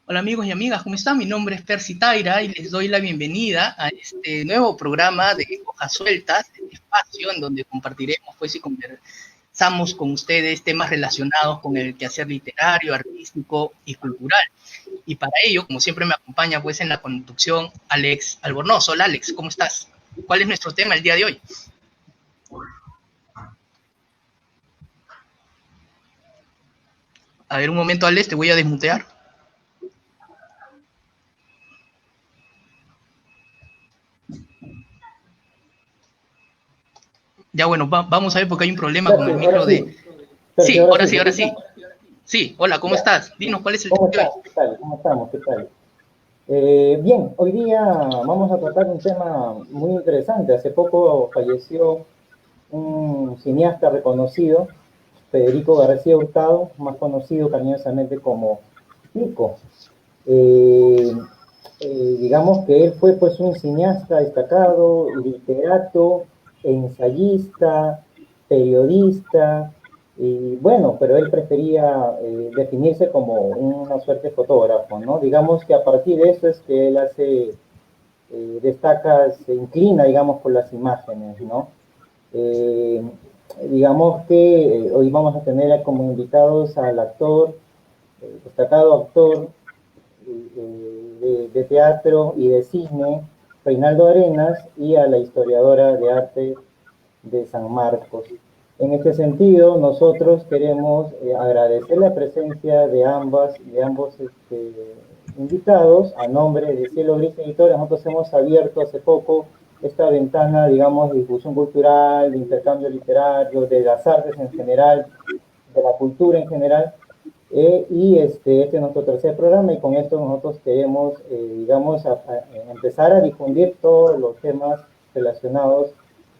Hola amigos y amigas, ¿cómo están? Mi nombre es Percy Taira y les doy la bienvenida a este nuevo programa de Hojas Sueltas, este espacio en donde compartiremos pues y conversamos con ustedes temas relacionados con el quehacer literario, artístico y cultural. Y para ello, como siempre me acompaña pues en la conducción Alex Albornoz. Hola Alex, ¿cómo estás? ¿Cuál es nuestro tema el día de hoy? A ver, un momento Alex, te voy a desmutear. Ya bueno, vamos a ver porque hay un problema con Percy, el ahora micro de... sí. Percy, Sí, ahora ahora sí, sí, ¿me ahora escuchas? sí. Sí, hola, ¿cómo Ya. estás? Dinos, ¿cuál es el tema ¿Cómo de hoy? estás? ¿Qué tal? ¿Cómo estamos? ¿Qué tal? Bien, hoy día vamos a tratar un tema muy interesante. Hace poco falleció un cineasta reconocido, Federico García Hurtado, más conocido cariñosamente como Pico. Eh, digamos que él fue pues un cineasta destacado, literato, ensayista, periodista, y bueno, pero él prefería definirse como una suerte de fotógrafo, ¿no? Digamos que a partir de eso es que él destaca, se inclina, digamos, por las imágenes, ¿no? Eh, digamos que hoy vamos a tener como invitados al actor, destacado actor, de teatro y de cine, Reinaldo Arenas, y a la historiadora de arte de San Marcos. En este sentido, nosotros queremos agradecer la presencia de ambos invitados. A nombre de Cielo Gris Editores, nosotros hemos abierto hace poco esta ventana, digamos, de difusión cultural, de intercambio literario, de las artes en general, de la cultura en general, este es nuestro tercer programa y con esto nosotros queremos, digamos, empezar a difundir todos los temas relacionados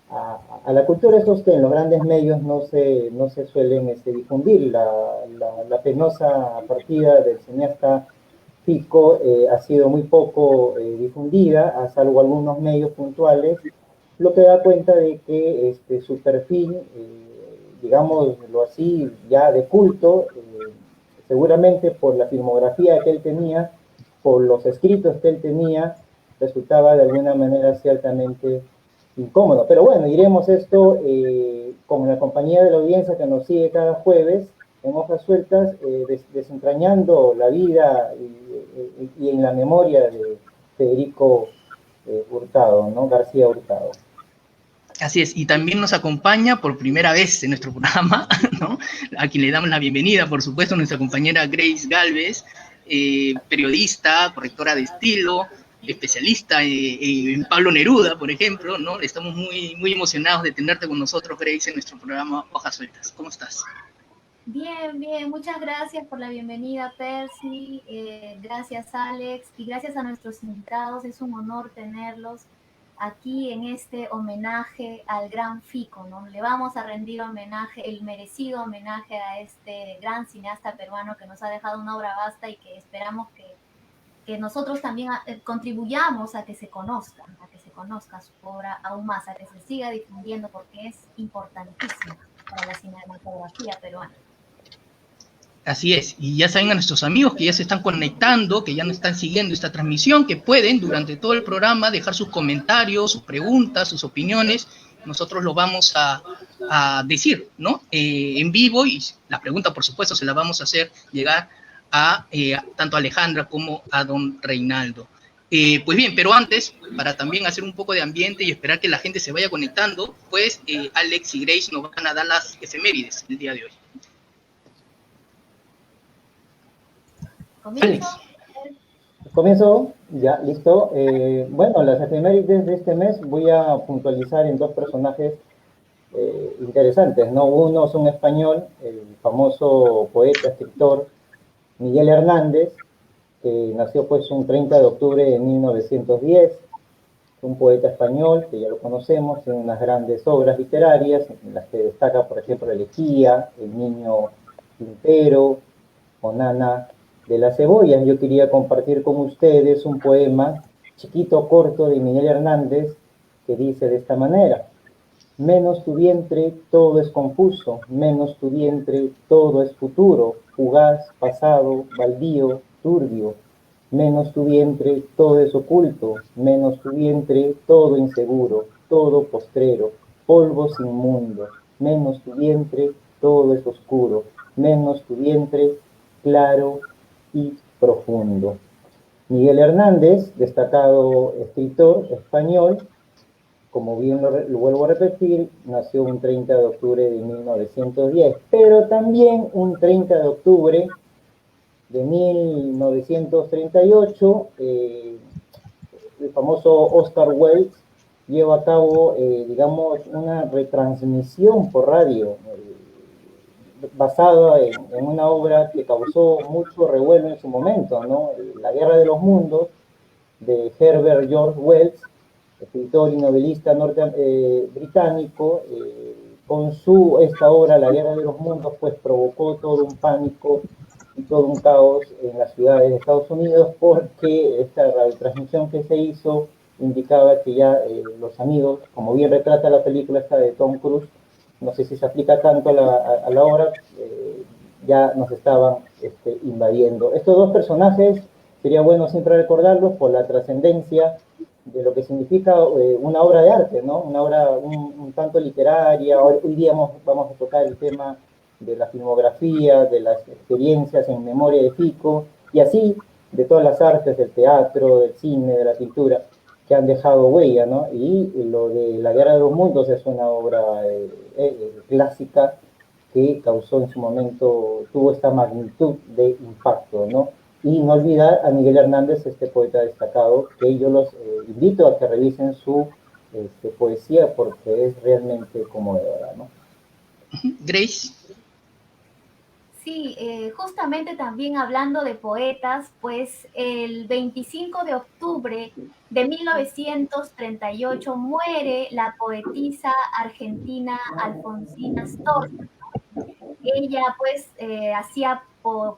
a la cultura, estos que en los grandes medios no se suelen difundir. La penosa partida del cineasta Pico ha sido muy poco difundida, a salvo algunos medios puntuales, lo que da cuenta de que su perfil, digámoslo así, ya de culto, seguramente por la filmografía que él tenía, por los escritos que él tenía, resultaba de alguna manera ciertamente incómodo. Pero bueno, iremos esto con la compañía de la audiencia que nos sigue cada jueves en Hojas Sueltas, desentrañando la vida y en la memoria de Federico Hurtado, ¿no? García Hurtado. Así es, y también nos acompaña por primera vez en nuestro programa, ¿no? A quien le damos la bienvenida, por supuesto, nuestra compañera Grace Galvez, periodista, correctora de estilo, especialista en Pablo Neruda, por ejemplo, ¿no? Estamos muy emocionados de tenerte con nosotros, Grace, en nuestro programa Hojas Sueltas. ¿Cómo estás? Bien, bien, muchas gracias por la bienvenida, Percy, gracias Alex y gracias a nuestros invitados. Es un honor tenerlos aquí en este homenaje al gran Fico, ¿no? Le vamos a rendir homenaje, el merecido homenaje a este gran cineasta peruano que nos ha dejado una obra vasta y que esperamos que nosotros también contribuyamos a que se conozca su obra aún más, a que se siga difundiendo porque es importantísima para la cinematografía peruana. Así es, y ya saben a nuestros amigos que ya se están conectando, que ya nos están siguiendo esta transmisión, que pueden durante todo el programa dejar sus comentarios, sus preguntas, sus opiniones, nosotros lo vamos a decir, ¿no? En vivo y la pregunta, por supuesto, se la vamos a hacer llegar a tanto a Alejandra como a don Reinaldo. Pues bien, pero antes, para también hacer un poco de ambiente y esperar que la gente se vaya conectando, pues Alex y Grace nos van a dar las efemérides el día de hoy. ¿Comienzo? Alex. Comienzo, ya, listo. Bueno, las efemérides de este mes voy a puntualizar en dos personajes interesantes, ¿no? Uno es un español, el famoso poeta, escritor Miguel Hernández, que nació pues un 30 de octubre de 1910, un poeta español que ya lo conocemos, tiene unas grandes obras literarias, en las que destaca, por ejemplo, Elegía, El Niño Quintero, o Nana de las Cebollas. Yo quería compartir con ustedes un poema chiquito, corto, de Miguel Hernández, que dice de esta manera: menos tu vientre todo es confuso, menos tu vientre todo es futuro, fugaz, pasado, baldío, turbio. menos tu vientre todo es oculto, menos tu vientre todo inseguro, todo postrero, polvos inmundos, menos tu vientre todo es oscuro, menos tu vientre claro y profundo. Miguel Hernández, destacado escritor español, como bien lo vuelvo a repetir, nació un 30 de octubre de 1910, pero también un 30 de octubre de 1938, el famoso Oscar Wilde lleva a cabo, digamos, una retransmisión por radio, basada en una obra que causó mucho revuelo en su momento, ¿no? La Guerra de los Mundos, de Herbert George Wells, escritor y novelista británico. Con esta obra, La Guerra de los Mundos, pues provocó todo un pánico y todo un caos en las ciudades de Estados Unidos, porque esta radiotransmisión que se hizo indicaba que ya los amigos, como bien retrata la película esta de Tom Cruise, no sé si se aplica tanto a la obra, ya nos estaban invadiendo. Estos dos personajes sería bueno siempre recordarlos por la trascendencia de lo que significa una obra de arte, ¿no? Una obra un tanto literaria. Hoy día vamos a tocar el tema de la filmografía, de las experiencias en memoria de Fico, y así de todas las artes, del teatro, del cine, de la pintura, que han dejado huella, ¿no? Y lo de La Guerra de los Mundos es una obra clásica que causó en su momento, tuvo esta magnitud de impacto, ¿no? Y no olvidar a Miguel Hernández, este poeta destacado, que yo los invito a que revisen su poesía porque es realmente conmovedora, ¿no? Grace. Sí, justamente también hablando de poetas, pues el 25 de octubre de 1938 muere la poetisa argentina Alfonsina Storni. Ella pues hacía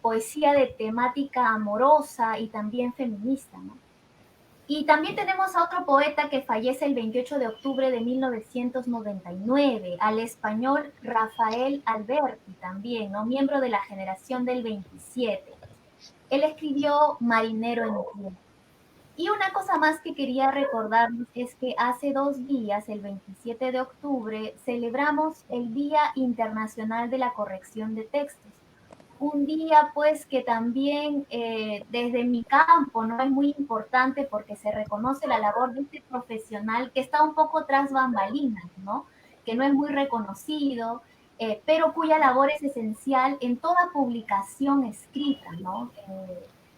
poesía de temática amorosa y también feminista, ¿no? Y también tenemos a otro poeta que fallece el 28 de octubre de 1999, al español Rafael Alberti también, ¿no? Miembro de la generación del 27. Él escribió Marinero en Tierra. Y una cosa más que quería recordarles es que hace 2 días, el 27 de octubre, celebramos el Día Internacional de la Corrección de Textos. Un día pues que también desde mi campo no es muy importante porque se reconoce la labor de este profesional que está un poco tras bambalinas, ¿no? Que no es muy reconocido, pero cuya labor es esencial en toda publicación escrita, ¿no?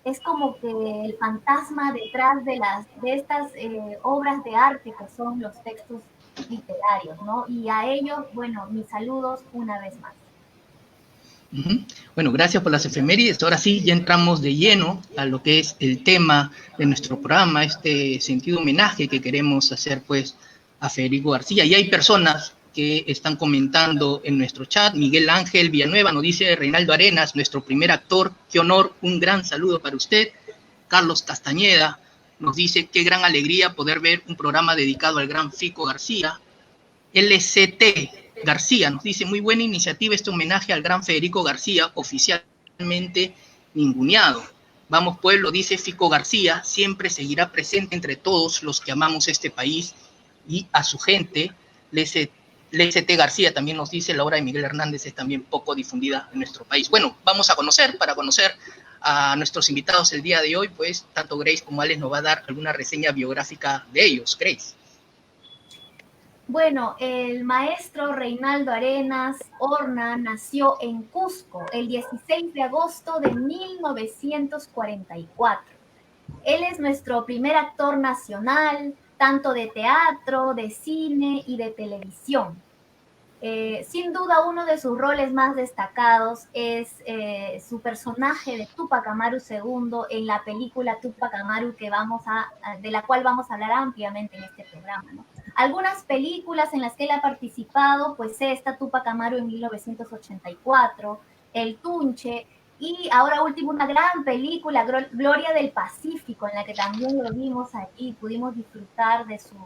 Es como que el fantasma detrás de estas obras de arte que son los textos literarios, ¿no? Y a ellos, bueno, mis saludos una vez más. Bueno, gracias por las efemérides. Ahora sí, ya entramos de lleno a lo que es el tema de nuestro programa, este sentido homenaje que queremos hacer pues a Federico García. Y hay personas que están comentando en nuestro chat. Miguel Ángel Villanueva nos dice: Reinaldo Arenas, nuestro primer actor, qué honor, un gran saludo para usted. Carlos Castañeda nos dice: qué gran alegría poder ver un programa dedicado al gran Fico García. LCT García nos dice: muy buena iniciativa este homenaje al gran Federico García, oficialmente ninguneado. Vamos pueblo, dice Fico García, siempre seguirá presente entre todos los que amamos este país y a su gente. LCT García también nos dice: la obra de Miguel Hernández es también poco difundida en nuestro país. Bueno, vamos a conocer a nuestros invitados el día de hoy, pues tanto Grace como Alex nos va a dar alguna reseña biográfica de ellos. Grace. Bueno, el maestro Reinaldo Arenas Horna nació en Cusco el 16 de agosto de 1944. Él es nuestro primer actor nacional, tanto de teatro, de cine y de televisión. Sin duda, uno de sus roles más destacados es su personaje de Túpac Amaru II en la película Túpac Amaru, de la cual vamos a hablar ampliamente en este programa, ¿no? Algunas películas en las que él ha participado, pues esta Túpac Amaru en 1984, El Tunche, y ahora último una gran película, Gloria del Pacífico, en la que también lo vimos allí, pudimos disfrutar de su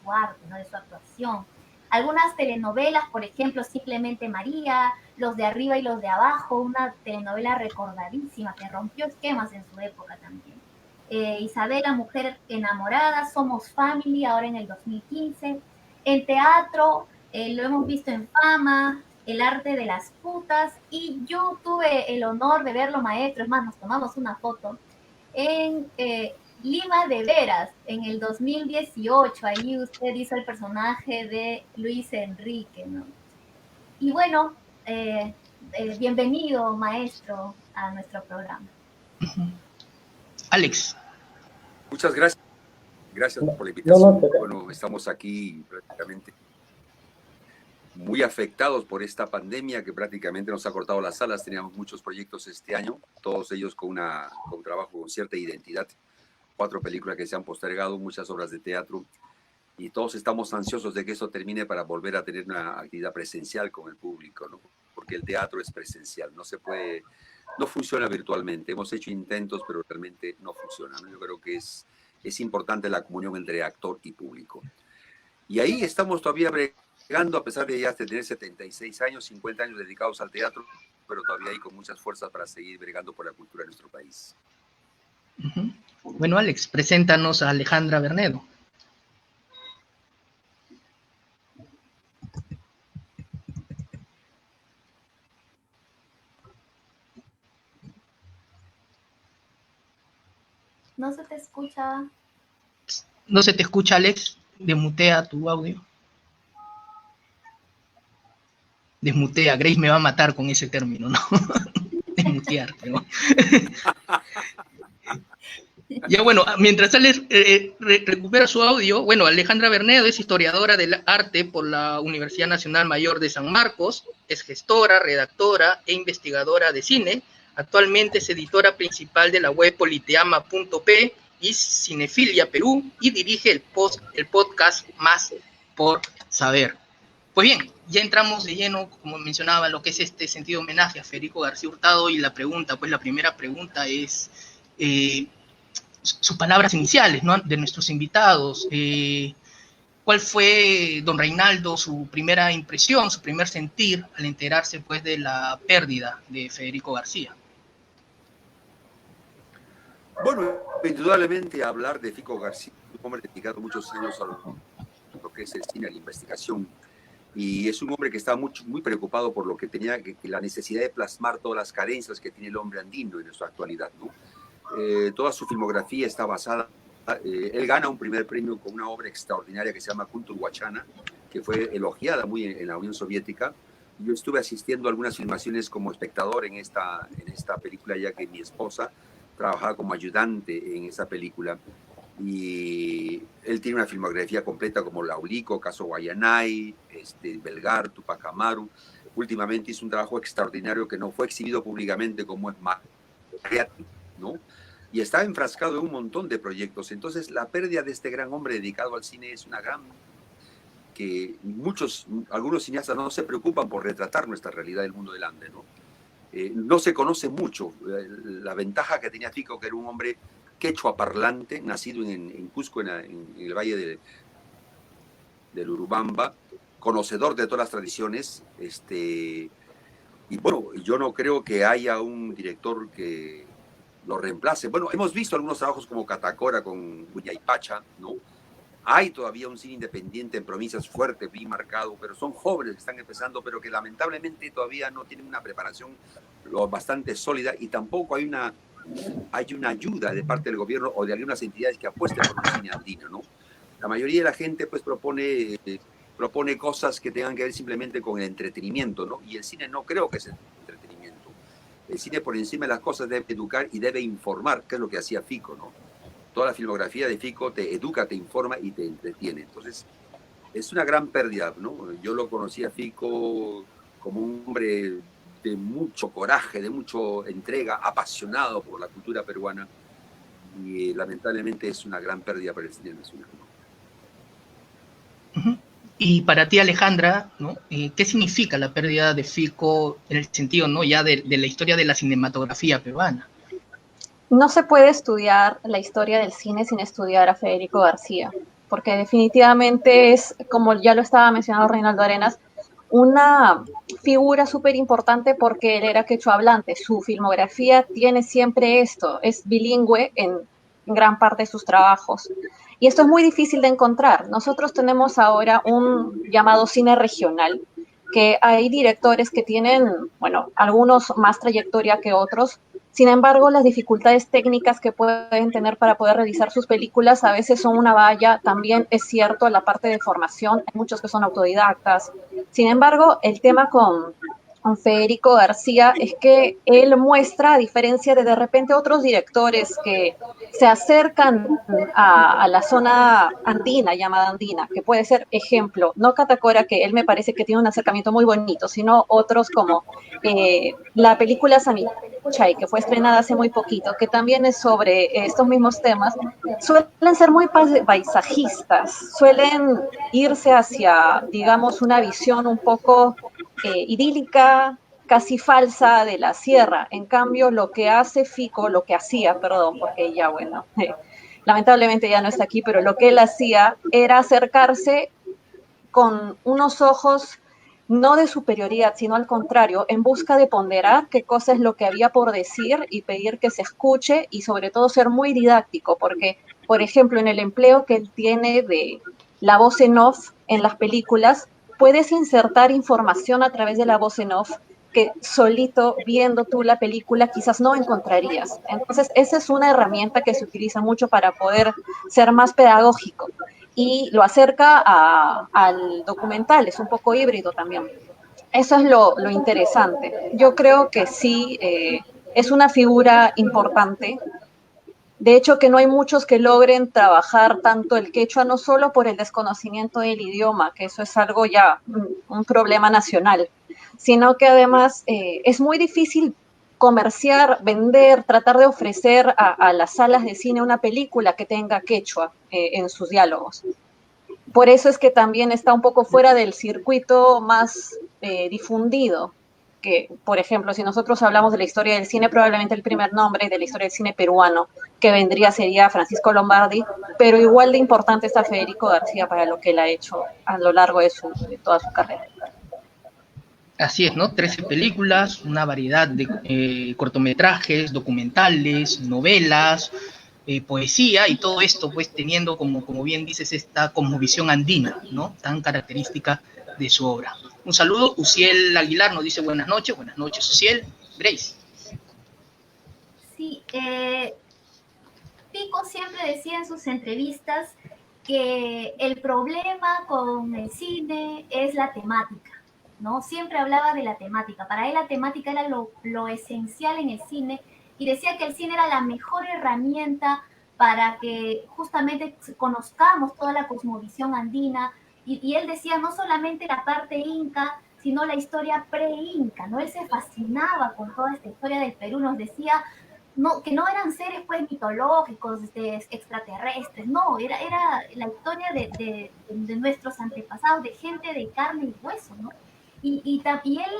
arte, ¿no? De su actuación. Algunas telenovelas, por ejemplo, Simplemente María, Los de Arriba y los de Abajo, una telenovela recordadísima que rompió esquemas en su época también. Isabela, Mujer Enamorada, Somos Family, ahora en el 2015. En teatro, lo hemos visto en Fama, El arte de las putas, y yo tuve el honor de verlo, maestro, es más, nos tomamos una foto, en Lima de Veras, en el 2018, ahí usted hizo el personaje de Luis Enrique, ¿no? Y bueno, bienvenido, maestro, a nuestro programa. Alex. Muchas gracias. Gracias por la invitación. Bueno, estamos aquí prácticamente muy afectados por esta pandemia que prácticamente nos ha cortado las alas. Teníamos muchos proyectos este año, todos ellos con un trabajo con cierta identidad. 4 películas que se han postergado, muchas obras de teatro, y todos estamos ansiosos de que eso termine para volver a tener una actividad presencial con el público, ¿no? Porque el teatro es presencial, no funciona virtualmente. Hemos hecho intentos, pero realmente no funciona, ¿no? Yo creo que es importante la comunión entre actor y público. Y ahí estamos todavía bregando, a pesar de ya tener 76 años, 50 años dedicados al teatro, pero todavía hay con muchas fuerzas para seguir bregando por la cultura de nuestro país. Bueno, Alex, preséntanos a Alejandra Bernedo. No se te escucha. No se te escucha, Alex. Desmutea tu audio. Desmutea. Grace me va a matar con ese término, ¿no? Desmutear, ¿no? Ya bueno, mientras Alex recupera su audio, bueno, Alejandra Bernedo es historiadora del arte por la Universidad Nacional Mayor de San Marcos, es gestora, redactora e investigadora de cine. Actualmente es editora principal de la web politeama.p y Cinefilia Perú, y dirige el podcast Más por Saber. Pues bien, ya entramos de lleno, como mencionaba, lo que es este sentido homenaje a Federico García Hurtado, y la primera pregunta es sus palabras iniciales, ¿no?, de nuestros invitados. ¿Cuál fue, don Reinaldo, su primera impresión, su primer sentir al enterarse, pues, de la pérdida de Federico García? Bueno, indudablemente hablar de Fico García, un hombre dedicado muchos años a lo que es el cine, a la investigación, y es un hombre que está muy preocupado por lo que tenía, que la necesidad de plasmar todas las carencias que tiene el hombre andino en su actualidad, ¿no? Toda su filmografía está basada, él gana un primer premio con una obra extraordinaria que se llama Kuntur Wachana, que fue elogiada muy en la Unión Soviética. Yo estuve asistiendo a algunas filmaciones como espectador en esta película, ya que mi esposa trabajaba como ayudante en esa película, y él tiene una filmografía completa como Laulico, Caso Guayanay, Belgar, Tupac Amaru. Últimamente hizo un trabajo extraordinario que no fue exhibido públicamente, como es Mariachi, ¿no? Y está enfrascado en un montón de proyectos. Entonces la pérdida de este gran hombre dedicado al cine es una gran... que algunos cineastas no se preocupan por retratar nuestra realidad del mundo del Ande, ¿no? No se conoce mucho la ventaja que tenía Fico, que era un hombre quechua parlante, nacido en Cusco, en el valle del Urubamba, conocedor de todas las tradiciones, y bueno, yo no creo que haya un director que lo reemplace. Bueno, hemos visto algunos trabajos como Catacora con Huñaypacha, ¿no? Hay todavía un cine independiente en provincias fuerte, bien marcado, pero son jóvenes que están empezando, pero que lamentablemente todavía no tienen una preparación bastante sólida, y tampoco hay una ayuda de parte del gobierno o de algunas entidades que apuesten por un cine andino, ¿no? La mayoría de la gente pues propone cosas que tengan que ver simplemente con el entretenimiento, ¿no? Y el cine no creo que sea entretenimiento. El cine, por encima de las cosas, debe educar y debe informar, que es lo que hacía Fico, ¿no? Toda la filmografía de Fico te educa, te informa y te entretiene. Entonces, es una gran pérdida, ¿no? Yo lo conocí a Fico como un hombre de mucho coraje, de mucha entrega, apasionado por la cultura peruana, y lamentablemente es una gran pérdida para el cine nacional, ¿no? Y para ti, Alejandra, ¿no? ¿Qué significa la pérdida de Fico en el sentido, ¿no?, ya de la historia de la cinematografía peruana? No se puede estudiar la historia del cine sin estudiar a Federico García, porque definitivamente es, como ya lo estaba mencionando Reinaldo Arenas, una figura súper importante porque él era quechua hablante. Su filmografía tiene siempre esto, es bilingüe en gran parte de sus trabajos. Y esto es muy difícil de encontrar. Nosotros tenemos ahora un llamado cine regional, que hay directores que tienen, bueno, algunos más trayectoria que otros. Sin embargo, las dificultades técnicas que pueden tener para poder realizar sus películas a veces son una valla. También es cierto la parte de formación, hay muchos que son autodidactas. Sin embargo, el tema con Federico García es que él muestra, a diferencia de repente otros directores que se acercan a la zona andina, llamada andina, que puede ser ejemplo, no Catacora, que él me parece que tiene un acercamiento muy bonito, sino otros como la película Samichay, que fue estrenada hace muy poquito, que también es sobre estos mismos temas, suelen ser muy paisajistas, suelen irse hacia, digamos, una visión un poco idílica, casi falsa de la sierra. En cambio, lo que hace Fico, lo que hacía, perdón, porque ya, bueno, lamentablemente ya no está aquí, pero lo que él hacía era acercarse con unos ojos no de superioridad, sino al contrario, en busca de ponderar qué cosa es lo que había por decir y pedir que se escuche y sobre todo ser muy didáctico, porque, por ejemplo, en el empleo que él tiene de la voz en off en las películas, puedes insertar información a través de la voz en off que solito viendo tú la película quizás no encontrarías. Entonces, esa es una herramienta que se utiliza mucho para poder ser más pedagógico y lo acerca al documental, es un poco híbrido también. Eso es lo interesante. Yo creo que sí, es una figura importante. De hecho, que no hay muchos que logren trabajar tanto el quechua, no solo por el desconocimiento del idioma, que eso es algo ya, un problema nacional, sino que además es muy difícil comerciar, vender, tratar de ofrecer a las salas de cine una película que tenga quechua en sus diálogos. Por eso es que también está un poco fuera del circuito más difundido, que, por ejemplo, si nosotros hablamos de la historia del cine, probablemente el primer nombre de la historia del cine peruano que vendría sería Francisco Lombardi, pero igual de importante está Federico García para lo que él ha hecho a lo largo de toda su carrera. Así es, ¿no? 13 películas, una variedad de cortometrajes, documentales, novelas, poesía, y todo esto pues teniendo como bien dices esta cosmovisión andina, ¿no? Tan característica de su obra. Un saludo, Uciel Aguilar nos dice buenas noches, Uciel. Grace. Sí, Pico siempre decía en sus entrevistas que el problema con el cine es la temática, ¿no? Siempre hablaba de la temática. Para él la temática era lo esencial en el cine y decía que el cine era la mejor herramienta para que justamente conozcamos toda la cosmovisión andina. Y él decía no solamente la parte inca, sino la historia pre-inca, ¿no? Él se fascinaba con toda esta historia del Perú, nos decía no, que no eran seres pues mitológicos, extraterrestres, no, era la historia de nuestros antepasados, de gente de carne y hueso, ¿no? Y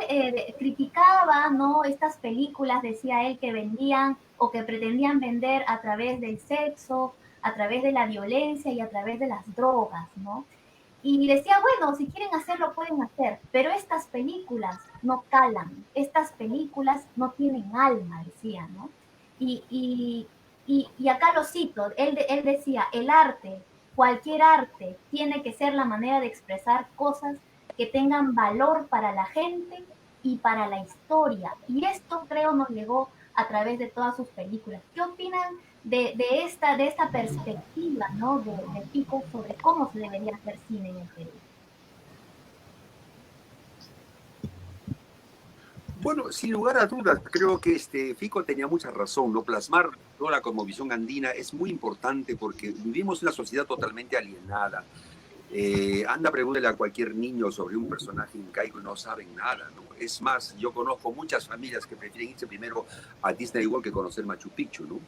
él criticaba, ¿no? Estas películas, decía él, que vendían o que pretendían vender a través del sexo, a través de la violencia y a través de las drogas, ¿no? Y decía, bueno, si quieren hacerlo, pueden hacer, pero estas películas no calan, estas películas no tienen alma, decía, ¿no? Y acá lo cito, él decía, el arte, cualquier arte, tiene que ser la manera de expresar cosas que tengan valor para la gente y para la historia. Y esto creo nos llegó a través de todas sus películas. ¿Qué opinan de esta perspectiva, ¿no? de Pico sobre cómo se debería hacer cine en el Perú? Bueno, sin lugar a dudas, creo que Fico tenía mucha razón, ¿no? Plasmar toda la cosmovisión andina es muy importante porque vivimos una sociedad totalmente alienada. Anda, pregúntale a cualquier niño sobre un personaje incaico y no saben nada, ¿no? Es más, yo conozco muchas familias que prefieren irse primero a Disney World que conocer Machu Picchu, ¿no?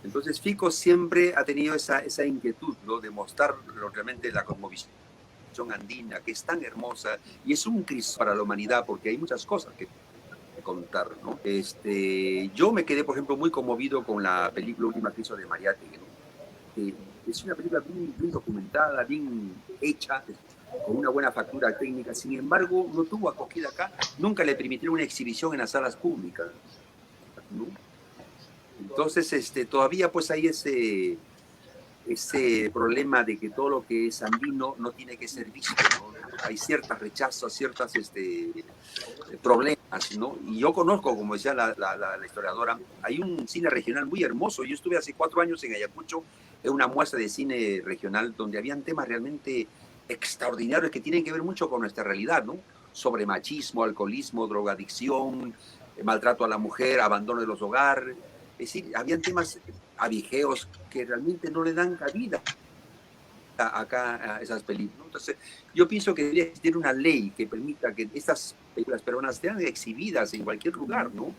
Entonces Fico siempre ha tenido esa inquietud, ¿no? De mostrar realmente la cosmovisión andina, que es tan hermosa y es un Cristo para la humanidad porque hay muchas cosas que contar, ¿no? Yo me quedé, por ejemplo, muy conmovido con la película última que hizo de Mariátegui, ¿no? Es una película bien documentada, bien hecha, con una buena factura técnica. Sin embargo, no tuvo acogida acá. Nunca le permitieron una exhibición en las salas públicas, ¿no? Entonces, todavía pues hay ese problema de que todo lo que es andino no tiene que ser visto, ¿no? Hay ciertos rechazos, ciertos problemas, ¿no? Y yo conozco, como decía la historiadora, hay un cine regional muy hermoso. Yo estuve hace 4 años en Ayacucho en una muestra de cine regional donde habían temas realmente extraordinarios que tienen que ver mucho con nuestra realidad, ¿no? Sobre machismo, alcoholismo, drogadicción, maltrato a la mujer, abandono de los hogares. Es decir, habían temas abigeos que realmente no le dan cabida acá a esas películas. Entonces, yo pienso que debería existir una ley que permita que estas películas peruanas sean exhibidas en cualquier lugar, ¿no?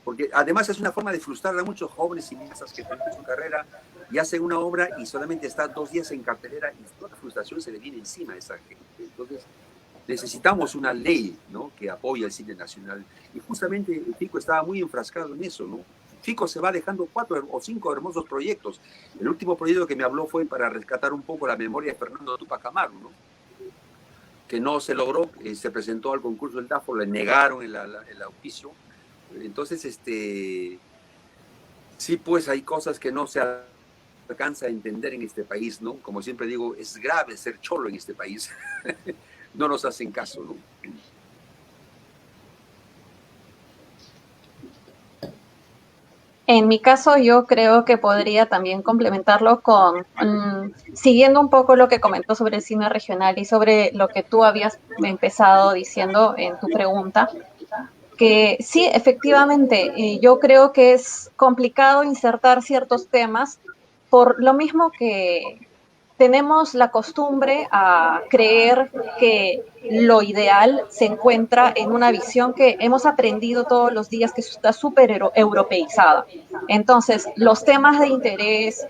Porque además es una forma de frustrar a muchos jóvenes cineastas que terminan su carrera y hacen una obra y solamente está 2 días en cartelera y toda la frustración se le viene encima a esa gente. Entonces, necesitamos una ley, ¿no?, que apoye el cine nacional. Y justamente Fico estaba muy enfrascado en eso, ¿no? Fico se va dejando 4 o 5 hermosos proyectos. El último proyecto que me habló fue para rescatar un poco la memoria de Fernando Tupac Amaru, ¿no?, que no se logró. Se presentó al concurso del DAFO, le negaron el auspicio. Entonces, sí, pues hay cosas que no se alcanza a entender en este país, ¿no? Como siempre digo, es grave ser cholo en este país. No nos hacen caso, ¿no? En mi caso, yo creo que podría también complementarlo con, siguiendo un poco lo que comentó sobre el cine regional y sobre lo que tú habías empezado diciendo en tu pregunta, que sí, efectivamente, yo creo que es complicado insertar ciertos temas por lo mismo que tenemos la costumbre a creer que lo ideal se encuentra en una visión que hemos aprendido todos los días que está súper europeizada. Entonces, los temas de interés,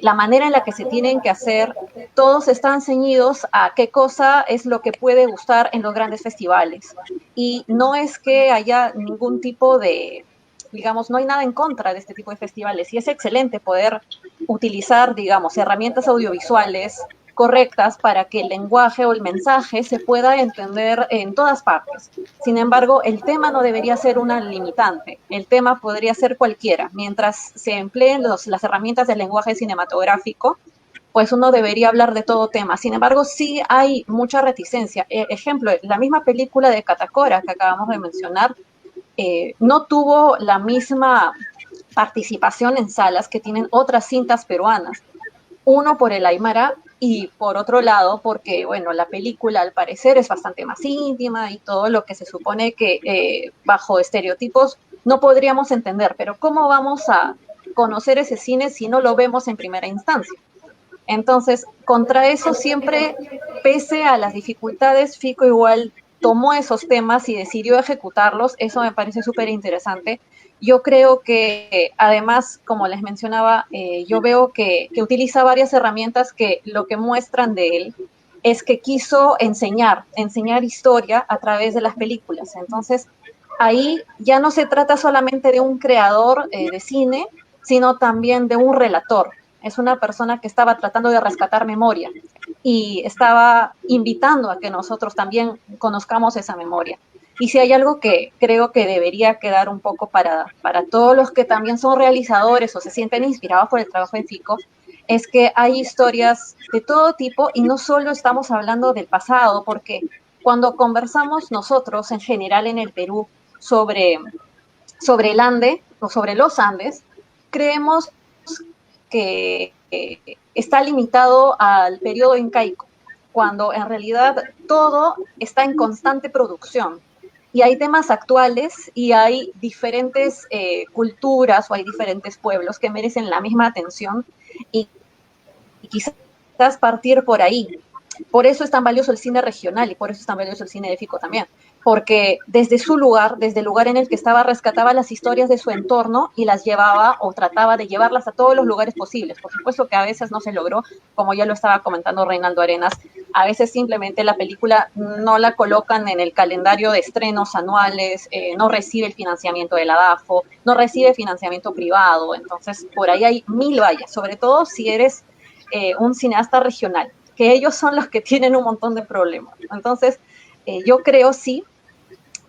la manera en la que se tienen que hacer, todos están ceñidos a qué cosa es lo que puede gustar en los grandes festivales. Y no es que haya ningún tipo de, digamos, no hay nada en contra de este tipo de festivales y es excelente poder utilizar, digamos, herramientas audiovisuales correctas para que el lenguaje o el mensaje se pueda entender en todas partes. Sin embargo, el tema no debería ser una limitante. El tema podría ser cualquiera. Mientras se empleen las herramientas del lenguaje cinematográfico, pues uno debería hablar de todo tema. Sin embargo, sí hay mucha reticencia. Ejemplo, la misma película de Catacora que acabamos de mencionar, no tuvo la misma participación en salas que tienen otras cintas peruanas. Uno por el Aymara y por otro lado porque, bueno, la película al parecer es bastante más íntima y todo lo que se supone que bajo estereotipos no podríamos entender. Pero ¿cómo vamos a conocer ese cine si no lo vemos en primera instancia? Entonces, contra eso siempre, pese a las dificultades, Fico igual tomó esos temas y decidió ejecutarlos. Eso me parece súper interesante. Yo creo que, además, como les mencionaba, yo veo que utiliza varias herramientas que lo que muestran de él es que quiso enseñar historia a través de las películas. Entonces, ahí ya no se trata solamente de un creador de cine, sino también de un relator. Es una persona que estaba tratando de rescatar memoria y estaba invitando a que nosotros también conozcamos esa memoria. Y si hay algo que creo que debería quedar un poco para todos los que también son realizadores o se sienten inspirados por el trabajo de Fico, es que hay historias de todo tipo y no solo estamos hablando del pasado, porque cuando conversamos nosotros en general en el Perú sobre el Ande o sobre los Andes, creemos que está limitado al periodo incaico, cuando en realidad todo está en constante producción. Y hay temas actuales y hay diferentes culturas o hay diferentes pueblos que merecen la misma atención y quizás partir por ahí. Por eso es tan valioso el cine regional y por eso es tan valioso el cine de Fico también, porque desde su lugar, desde el lugar en el que estaba, rescataba las historias de su entorno y las llevaba o trataba de llevarlas a todos los lugares posibles. Por supuesto que a veces no se logró, como ya lo estaba comentando Reinaldo Arenas, a veces simplemente la película no la colocan en el calendario de estrenos anuales, no recibe el financiamiento de la DAFO, no recibe financiamiento privado, entonces por ahí hay 1000 vallas, sobre todo si eres un cineasta regional, que ellos son los que tienen un montón de problemas. Entonces, yo creo sí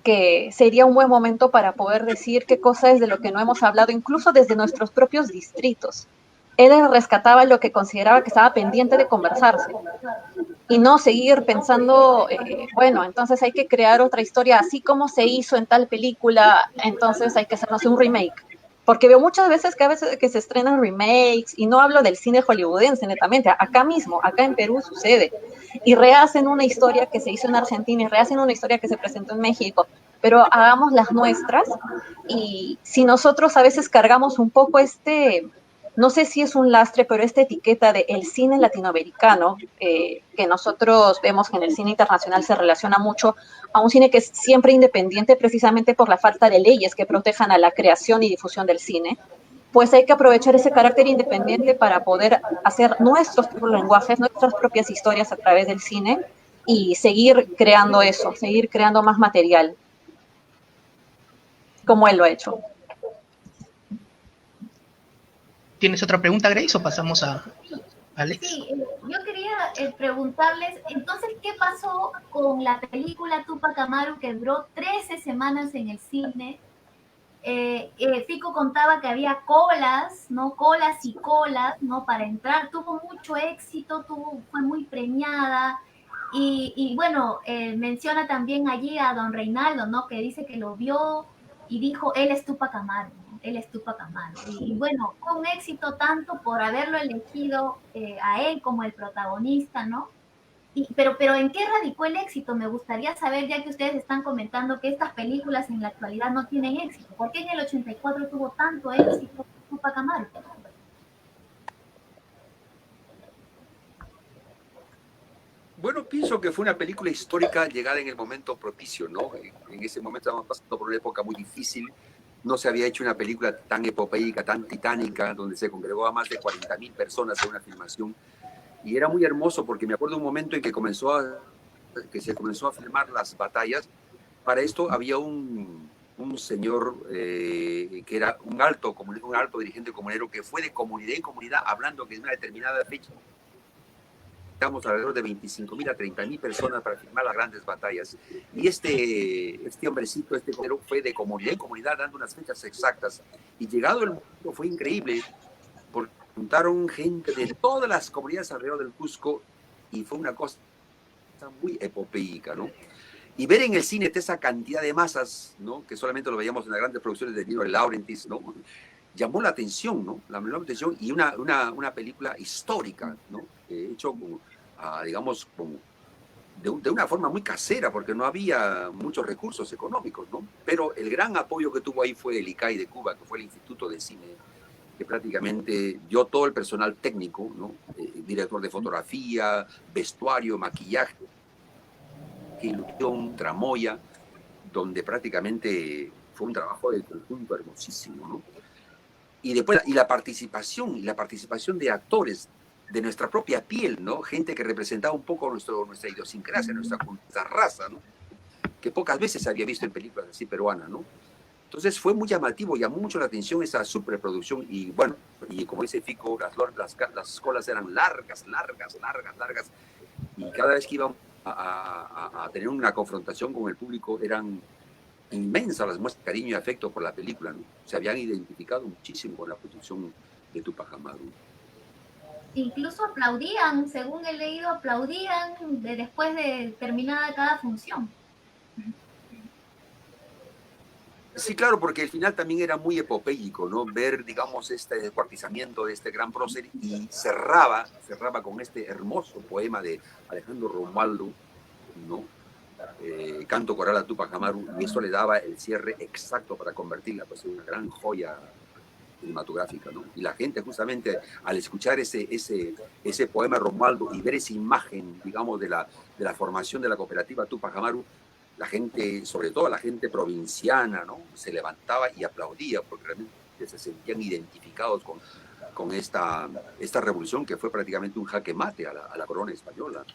que sería un buen momento para poder decir qué cosa es de lo que no hemos hablado, incluso desde nuestros propios distritos. Él rescataba lo que consideraba que estaba pendiente de conversarse y no seguir pensando, bueno, entonces hay que crear otra historia, así como se hizo en tal película, entonces hay que hacernos un remake. Porque veo muchas veces que se estrenan remakes, y no hablo del cine hollywoodense netamente, acá mismo, acá en Perú sucede, y rehacen una historia que se hizo en Argentina y rehacen una historia que se presentó en México, pero hagamos las nuestras. Y si nosotros a veces cargamos un poco no sé si es un lastre, pero esta etiqueta de el cine latinoamericano, que nosotros vemos que en el cine internacional se relaciona mucho a un cine que es siempre independiente precisamente por la falta de leyes que protejan a la creación y difusión del cine, pues hay que aprovechar ese carácter independiente para poder hacer nuestros propios lenguajes, nuestras propias historias a través del cine y seguir creando eso, seguir creando más material, como él lo ha hecho. ¿Tienes otra pregunta, Grace, o pasamos a Alex? Sí, yo quería preguntarles, entonces, ¿qué pasó con la película Tupac Amaru que duró 13 semanas en el cine? Fico contaba que había colas, ¿no? Colas y colas, ¿no? Para entrar, tuvo mucho éxito, fue muy premiada. Y bueno, menciona también allí a don Reinaldo, ¿no? Que dice que lo vio y dijo, él es Tupac Amaru, ¿no? Él es Tupac Amaru. Y bueno, fue un éxito tanto por haberlo elegido a él como el protagonista, ¿no? Pero ¿en qué radicó el éxito? Me gustaría saber, ya que ustedes están comentando que estas películas en la actualidad no tienen éxito. ¿Por qué en el 84 tuvo tanto éxito Tupac Amaru? Bueno, pienso que fue una película histórica llegada en el momento propicio, ¿no? En ese momento estábamos pasando por una época muy difícil. No se había hecho una película tan epopeica, tan titánica, donde se congregó a más de 40.000 personas en una filmación. Y era muy hermoso porque me acuerdo un momento en que se comenzó a filmar las batallas. Para esto había un señor que era un alto dirigente comunero que fue de comunidad en comunidad hablando que en una determinada fecha estamos alrededor de 25.000 a 30.000 personas para filmar las grandes batallas. Y este hombrecito, este comunero, fue de comunidad en comunidad dando unas fechas exactas. Y llegado el momento fue increíble porque juntaron gente de todas las comunidades alrededor del Cusco y fue una cosa muy epopeica, ¿no? Y ver en el cine esa cantidad de masas, ¿no? Que solamente lo veíamos en las grandes producciones de Nino de Laurentiis, ¿no? Llamó la atención, ¿no? Llamó la atención y una película histórica, ¿no? Hecho, digamos, de una forma muy casera, porque no había muchos recursos económicos, ¿no? Pero el gran apoyo que tuvo ahí fue el ICAI de Cuba, que fue el Instituto de Cine, que prácticamente dio todo el personal técnico, ¿no? Director de fotografía, vestuario, maquillaje, ilusión, tramoya, donde prácticamente fue un trabajo de conjunto hermosísimo, ¿no? Y después la participación de actores de nuestra propia piel, ¿no? Gente que representaba un poco nuestra idiosincrasia, nuestra raza, ¿no? Que pocas veces se había visto en películas así peruanas, ¿no? Entonces fue muy llamativo, llamó mucho la atención esa superproducción y bueno, y como dice Fico, las colas eran largas, y cada vez que íbamos a tener una confrontación con el público eran inmensas las muestras de cariño y afecto por la película, ¿no? Se habían identificado muchísimo con la producción de Tupac Amaru. Incluso aplaudían, según he leído, aplaudían después de terminada cada función. Sí, claro, porque el final también era muy epopéico, ¿no? Ver, digamos, este descuartizamiento de este gran prócer y cerraba con este hermoso poema de Alejandro Romualdo, ¿no? Canto coral a Tupac Amaru, y eso le daba el cierre exacto para convertirla pues, en una gran joya cinematográfica, ¿no? Y la gente justamente al escuchar ese poema de Romualdo y ver esa imagen, digamos, de la formación de la cooperativa Tupac Amaru, la gente, sobre todo la gente provinciana, ¿no? Se levantaba y aplaudía porque realmente se sentían identificados con esta revolución que fue prácticamente un jaque mate a la corona española.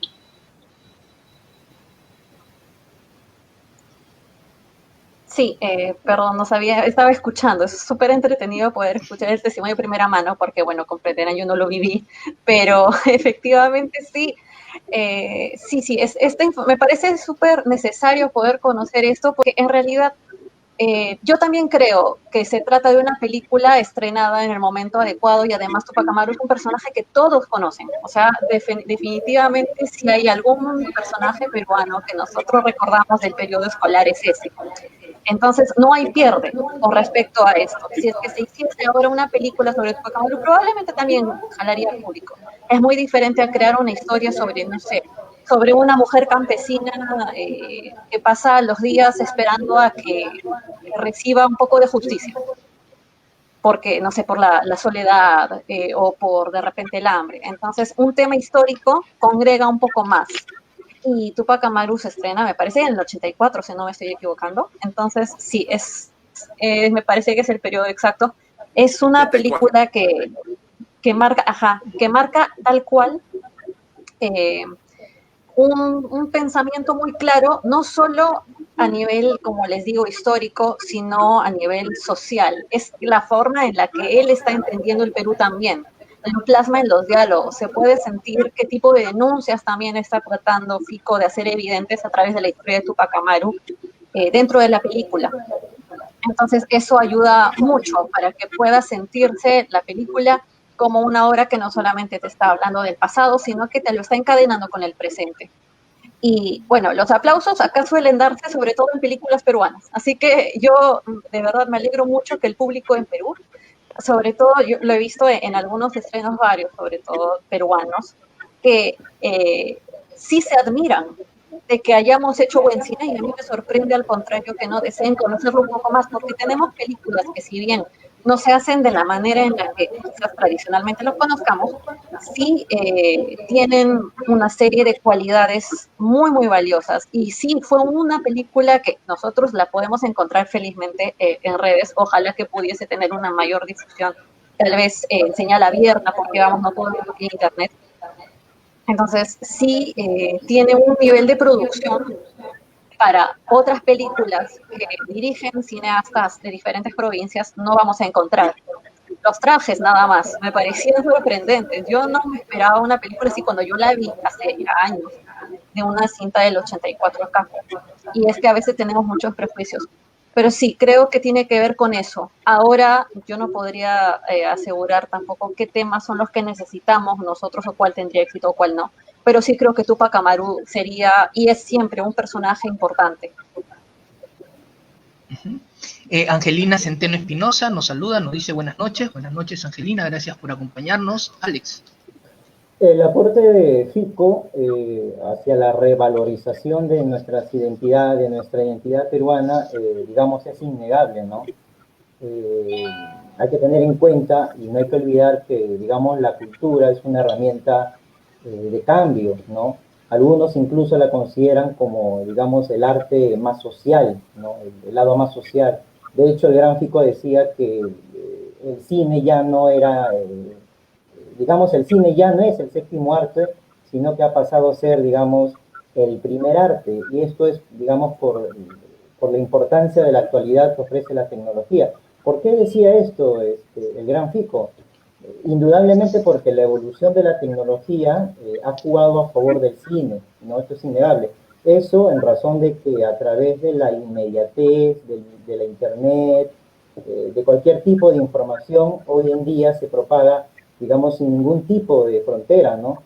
Sí, perdón, no sabía, estaba escuchando, es súper entretenido poder escuchar el testimonio de primera mano, porque bueno, comprenderán, yo no lo viví, pero efectivamente sí, Sí, me parece súper necesario poder conocer esto, porque en realidad yo también creo que se trata de una película estrenada en el momento adecuado y además Tupac Amaru es un personaje que todos conocen. O sea, definitivamente si hay algún personaje peruano que nosotros recordamos del periodo escolar es ese. Entonces, no hay pierde con respecto a esto. Si es que se hiciese ahora una película sobre Tupac Amaru, probablemente también jalaría al público. Es muy diferente a crear una historia sobre, no sé, sobre una mujer campesina que pasa los días esperando a que reciba un poco de justicia, porque, no sé, por la soledad o por de repente el hambre. Entonces, un tema histórico congrega un poco más. Y Tupac Amaru se estrena, me parece, en el 84, si no me estoy equivocando. Entonces, sí, me parece que es el periodo exacto. Es una película que marca tal cual un pensamiento muy claro, no solo a nivel, como les digo, histórico, sino a nivel social. Es la forma en la que él está entendiendo el Perú también. Lo plasma en los diálogos. Se puede sentir qué tipo de denuncias también está tratando Fico de hacer evidentes a través de la historia de Tupac Amaru dentro de la película. Entonces, eso ayuda mucho para que pueda sentirse la película como una obra que no solamente te está hablando del pasado, sino que te lo está encadenando con el presente. Y bueno, los aplausos acá suelen darse sobre todo en películas peruanas. Así que yo de verdad me alegro mucho que el público en Perú, sobre todo yo lo he visto en algunos estrenos varios, sobre todo peruanos, que sí se admiran de que hayamos hecho buen cine y a mí me sorprende al contrario que no deseen conocerlo un poco más, porque tenemos películas que si bien no se hacen de la manera en la que quizás tradicionalmente los conozcamos, sí tienen una serie de cualidades muy, muy valiosas. Y sí, fue una película que nosotros la podemos encontrar felizmente en redes. Ojalá que pudiese tener una mayor difusión, tal vez en señal abierta, porque vamos, no todo el mundo tiene internet. Entonces, sí tiene un nivel de producción para otras películas que dirigen cineastas de diferentes provincias, no vamos a encontrar. Los trajes nada más, me parecían sorprendentes. Yo no me esperaba una película así cuando yo la vi hace años, de una cinta del 84 acá. Y es que a veces tenemos muchos prejuicios. Pero sí, creo que tiene que ver con eso. Ahora yo no podría asegurar tampoco qué temas son los que necesitamos nosotros o cuál tendría éxito o cuál no. Pero sí creo que Tupac Amaru sería y es siempre un personaje importante. Angelina Centeno Espinosa nos saluda, nos dice buenas noches Angelina, gracias por acompañarnos. Alex. El aporte de Fico hacia la revalorización de nuestras identidades, de nuestra identidad peruana, digamos, es innegable, ¿no? Hay que tener en cuenta y no hay que olvidar que, digamos, la cultura es una herramienta de cambio, ¿no? Algunos incluso la consideran como, digamos, el arte más social, ¿no? El lado más social. De hecho, el gran Fico decía que el cine ya no era... digamos, el cine ya no es el séptimo arte, sino que ha pasado a ser, digamos, el primer arte. Y esto es, digamos, por la importancia de la actualidad que ofrece la tecnología. ¿Por qué decía esto el gran Fico? Indudablemente porque la evolución de la tecnología ha jugado a favor del cine, ¿no? Esto es innegable. Eso en razón de que a través de la inmediatez, de la internet, de cualquier tipo de información, hoy en día se propaga, digamos, sin ningún tipo de frontera, ¿no?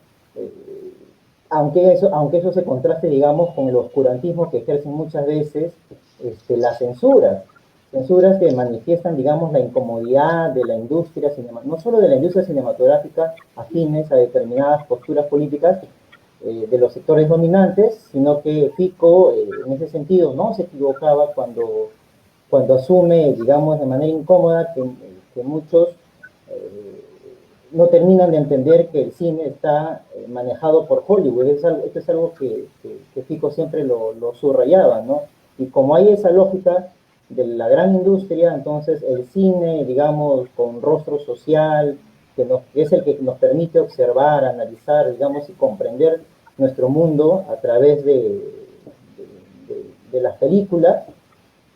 Aunque eso se contraste, digamos, con el oscurantismo que ejercen muchas veces las censuras que manifiestan, digamos, la incomodidad de la industria no solo de la industria cinematográfica afines a determinadas posturas políticas de los sectores dominantes, sino que Fico, en ese sentido, no se equivocaba cuando asume, digamos, de manera incómoda que muchos no terminan de entender que el cine está manejado por Hollywood. Esto es algo que Fico siempre lo subrayaba, ¿no? Y como hay esa lógica de la gran industria, entonces el cine, digamos, con rostro social, que es el que nos permite observar, analizar, digamos, y comprender nuestro mundo a través de las películas,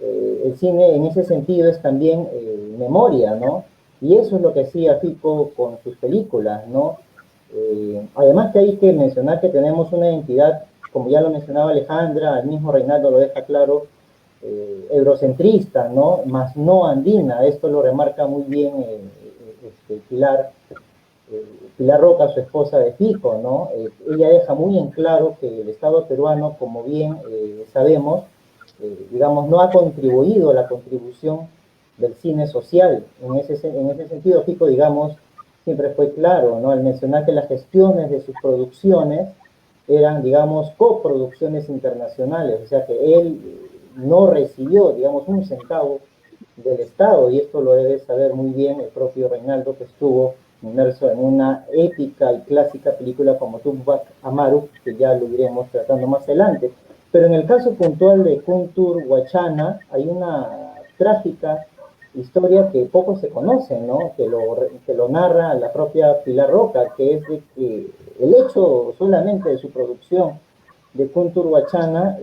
el cine en ese sentido es también memoria, ¿no? Y eso es lo que hacía Fico con sus películas, ¿no? Además que hay que mencionar que tenemos una identidad, como ya lo mencionaba Alejandra, el mismo Reinaldo lo deja claro, eurocentrista, ¿no? Más no andina. Esto lo remarca muy bien Pilar, Pilar Roca, su esposa de Fico, ¿no? Ella deja muy en claro que el Estado peruano, como bien sabemos, digamos, no ha contribuido a la contribución del cine social. En ese sentido, Fico, digamos, siempre fue claro, ¿no? Al mencionar que las gestiones de sus producciones eran, digamos, coproducciones internacionales, o sea que él no recibió, digamos, un centavo del Estado, y esto lo debe saber muy bien el propio Reinaldo, que estuvo inmerso en una épica y clásica película como Tupac Amaru, que ya lo iremos tratando más adelante. Pero en el caso puntual de Kuntur Wachana, hay una trágica historia que poco se conoce, ¿no? Que lo narra la propia Pilar Roca, que es de que el hecho solamente de su producción de Kuntur Wachana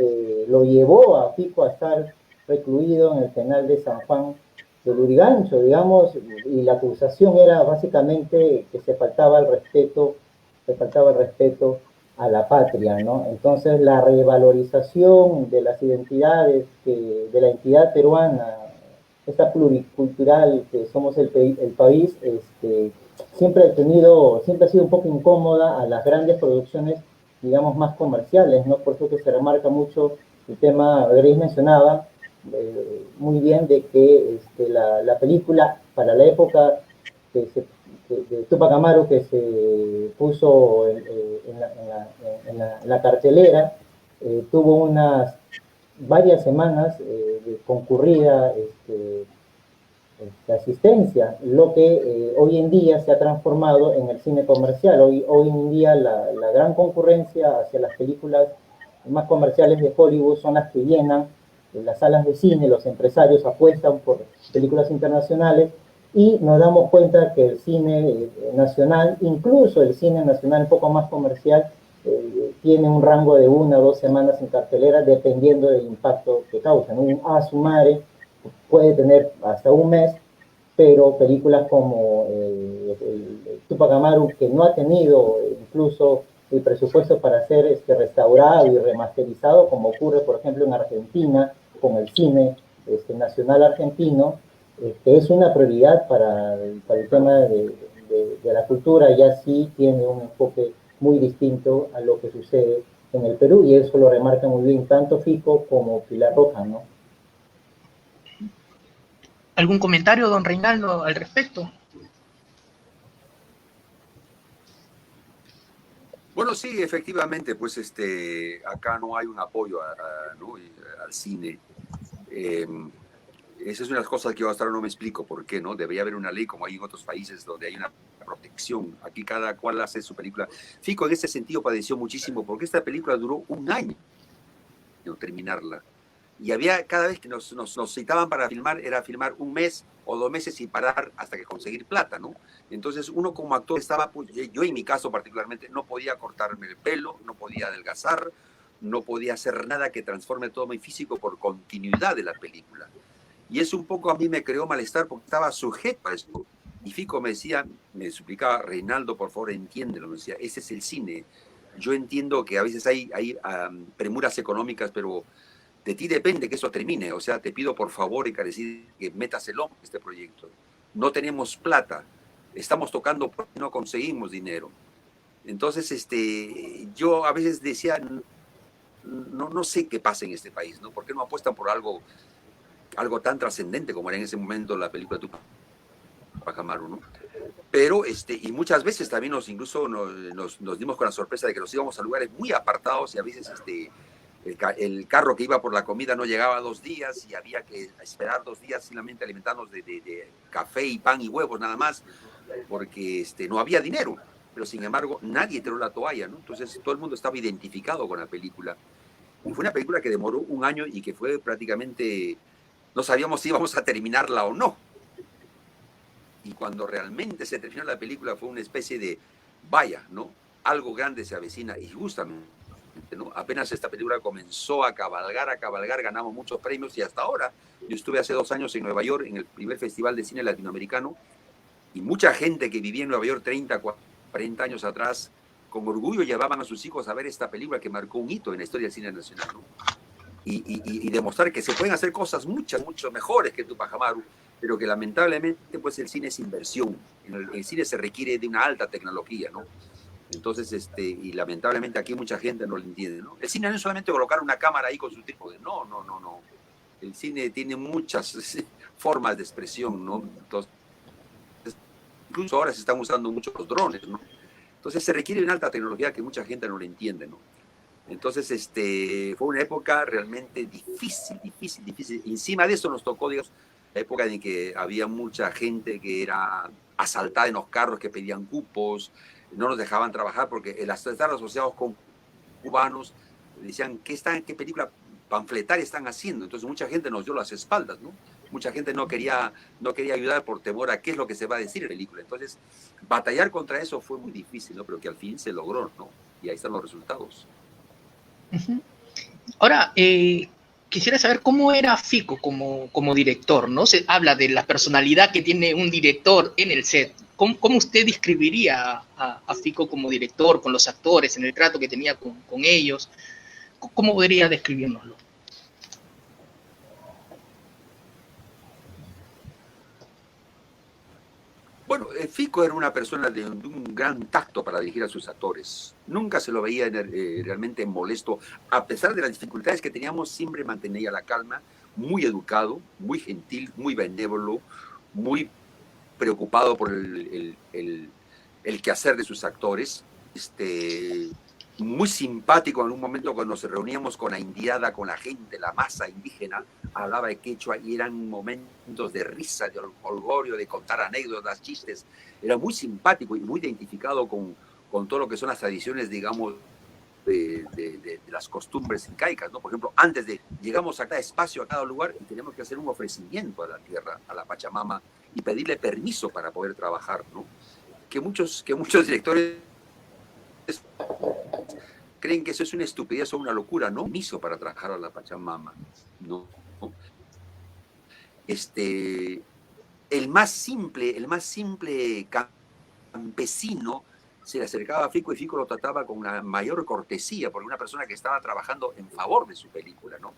lo llevó a Fico a estar recluido en el penal de San Juan del Lurigancho, digamos, y la acusación era básicamente que se faltaba el respeto a la patria, ¿no? Entonces la revalorización de las identidades de la entidad peruana, esta pluricultural que somos el país, siempre ha sido un poco incómoda a las grandes producciones, digamos, más comerciales, ¿no? Por eso que se remarca mucho el tema, Grace mencionaba, muy bien de que la película para la época de Tupac Amaru que se puso en la cartelera, tuvo unas varias semanas de concurrida asistencia, lo que hoy en día se ha transformado en el cine comercial. Hoy en día la gran concurrencia hacia las películas más comerciales de Hollywood son las que llenan las salas de cine, los empresarios apuestan por películas internacionales y nos damos cuenta que el cine nacional, incluso el cine nacional un poco más comercial, tiene un rango de 1 o 2 semanas en cartelera dependiendo del impacto que causa, ¿no? Un A su madre puede tener hasta un mes, pero películas como el Tupac Amaru, que no ha tenido incluso el presupuesto para ser restaurado y remasterizado, como ocurre, por ejemplo, en Argentina, con el cine nacional argentino, es una prioridad para el tema de la cultura, y así tiene un enfoque muy distinto a lo que sucede en el Perú, y eso lo remarca muy bien tanto Fico como Pilar Roja, ¿no? ¿Algún comentario, don Reinaldo, al respecto? Bueno, sí, efectivamente, pues acá no hay un apoyo ¿no? al cine. Esa es una de las cosas que yo hasta ahora no me explico por qué, ¿no? Debería haber una ley como hay en otros países donde hay una protección. Aquí cada cual hace su película. Fico en ese sentido padeció muchísimo porque esta película duró un año terminarla. Y había, cada vez que nos citaban para filmar, era filmar 1 mes o 2 meses sin parar hasta que conseguir plata, ¿no? Entonces uno como actor estaba, pues, yo en mi caso particularmente, no podía cortarme el pelo, no podía adelgazar, no podía hacer nada que transforme todo mi físico por continuidad de la película. Y eso un poco a mí me creó malestar porque estaba sujeto a esto. Y Fico me decía, me suplicaba, Reinaldo, por favor, entiéndelo. Me decía, ese es el cine. Yo entiendo que a veces hay premuras económicas, pero de ti depende que eso termine. O sea, te pido por favor, encarecido, que metas el hombro en este proyecto. No tenemos plata. Estamos tocando porque no conseguimos dinero. Entonces, yo a veces decía, no sé qué pasa en este país, ¿no? ¿Por qué no apuestan por algo tan trascendente como era en ese momento la película de Tupac Amaru, ¿no? Pero, y muchas veces también incluso nos dimos con la sorpresa de que nos íbamos a lugares muy apartados y a veces el carro que iba por la comida no llegaba 2 días y había que esperar 2 días simplemente alimentarnos de café y pan y huevos nada más, porque no había dinero. Pero sin embargo, nadie tiró la toalla, ¿no? Entonces todo el mundo estaba identificado con la película. Y fue una película que demoró 1 año y que fue prácticamente, no sabíamos si íbamos a terminarla o no. Y cuando realmente se terminó la película fue una especie de, vaya, ¿no? Algo grande se avecina y justamente, ¿no? Apenas esta película comenzó a cabalgar, ganamos muchos premios y hasta ahora, yo estuve hace 2 años en Nueva York en el primer festival de cine latinoamericano y mucha gente que vivía en Nueva York 30, 40 años atrás, con orgullo llevaban a sus hijos a ver esta película que marcó un hito en la historia del cine nacional, ¿no? Y demostrar que se pueden hacer cosas mucho mejores que Tupac Amaru, pero que lamentablemente pues el cine es inversión. El cine se requiere de una alta tecnología, ¿no? Entonces, y lamentablemente aquí mucha gente no lo entiende, ¿no? El cine no es solamente colocar una cámara ahí con su trípode, no. El cine tiene muchas formas de expresión, ¿no? Entonces, incluso ahora se están usando muchos los drones, ¿no? Entonces se requiere una alta tecnología que mucha gente no lo entiende, ¿no? Entonces, fue una época realmente difícil. Encima de eso nos tocó, digamos, la época en que había mucha gente que era asaltada en los carros, que pedían cupos, no nos dejaban trabajar porque el estar asociados con cubanos decían, ¿qué película panfletaria están haciendo? Entonces mucha gente nos dio las espaldas, ¿no? Mucha gente no quería ayudar por temor a qué es lo que se va a decir en la película. Entonces, batallar contra eso fue muy difícil, ¿no? Pero que al fin se logró, ¿no? Y ahí están los resultados. Ahora, quisiera saber cómo era Fico como director, ¿no? Se habla de la personalidad que tiene un director en el set. ¿Cómo usted describiría a Fico como director, con los actores, en el trato que tenía con ellos? ¿Cómo podría describirnoslo? Bueno, Fico era una persona de un gran tacto para dirigir a sus actores. Nunca se lo veía realmente molesto. A pesar de las dificultades que teníamos, siempre mantenía la calma, muy educado, muy gentil, muy benévolo, muy preocupado por el quehacer de sus actores. Muy simpático en un momento cuando nos reuníamos con la indiada, con la gente, la masa indígena, hablaba de quechua y eran momentos de risa, de holgorio, de contar anécdotas, chistes. Era muy simpático y muy identificado con todo lo que son las tradiciones, digamos, de las costumbres incaicas, ¿no? Por ejemplo, llegamos a cada espacio, a cada lugar y tenemos que hacer un ofrecimiento a la tierra, a la Pachamama y pedirle permiso para poder trabajar, ¿no? Que muchos directores creen que eso es una estupidez o una locura, no permiso para trabajar a la Pachamama, no. El más simple campesino se le acercaba a Fico y Fico lo trataba con una mayor cortesía, porque una persona que estaba trabajando en favor de su película, ¿no?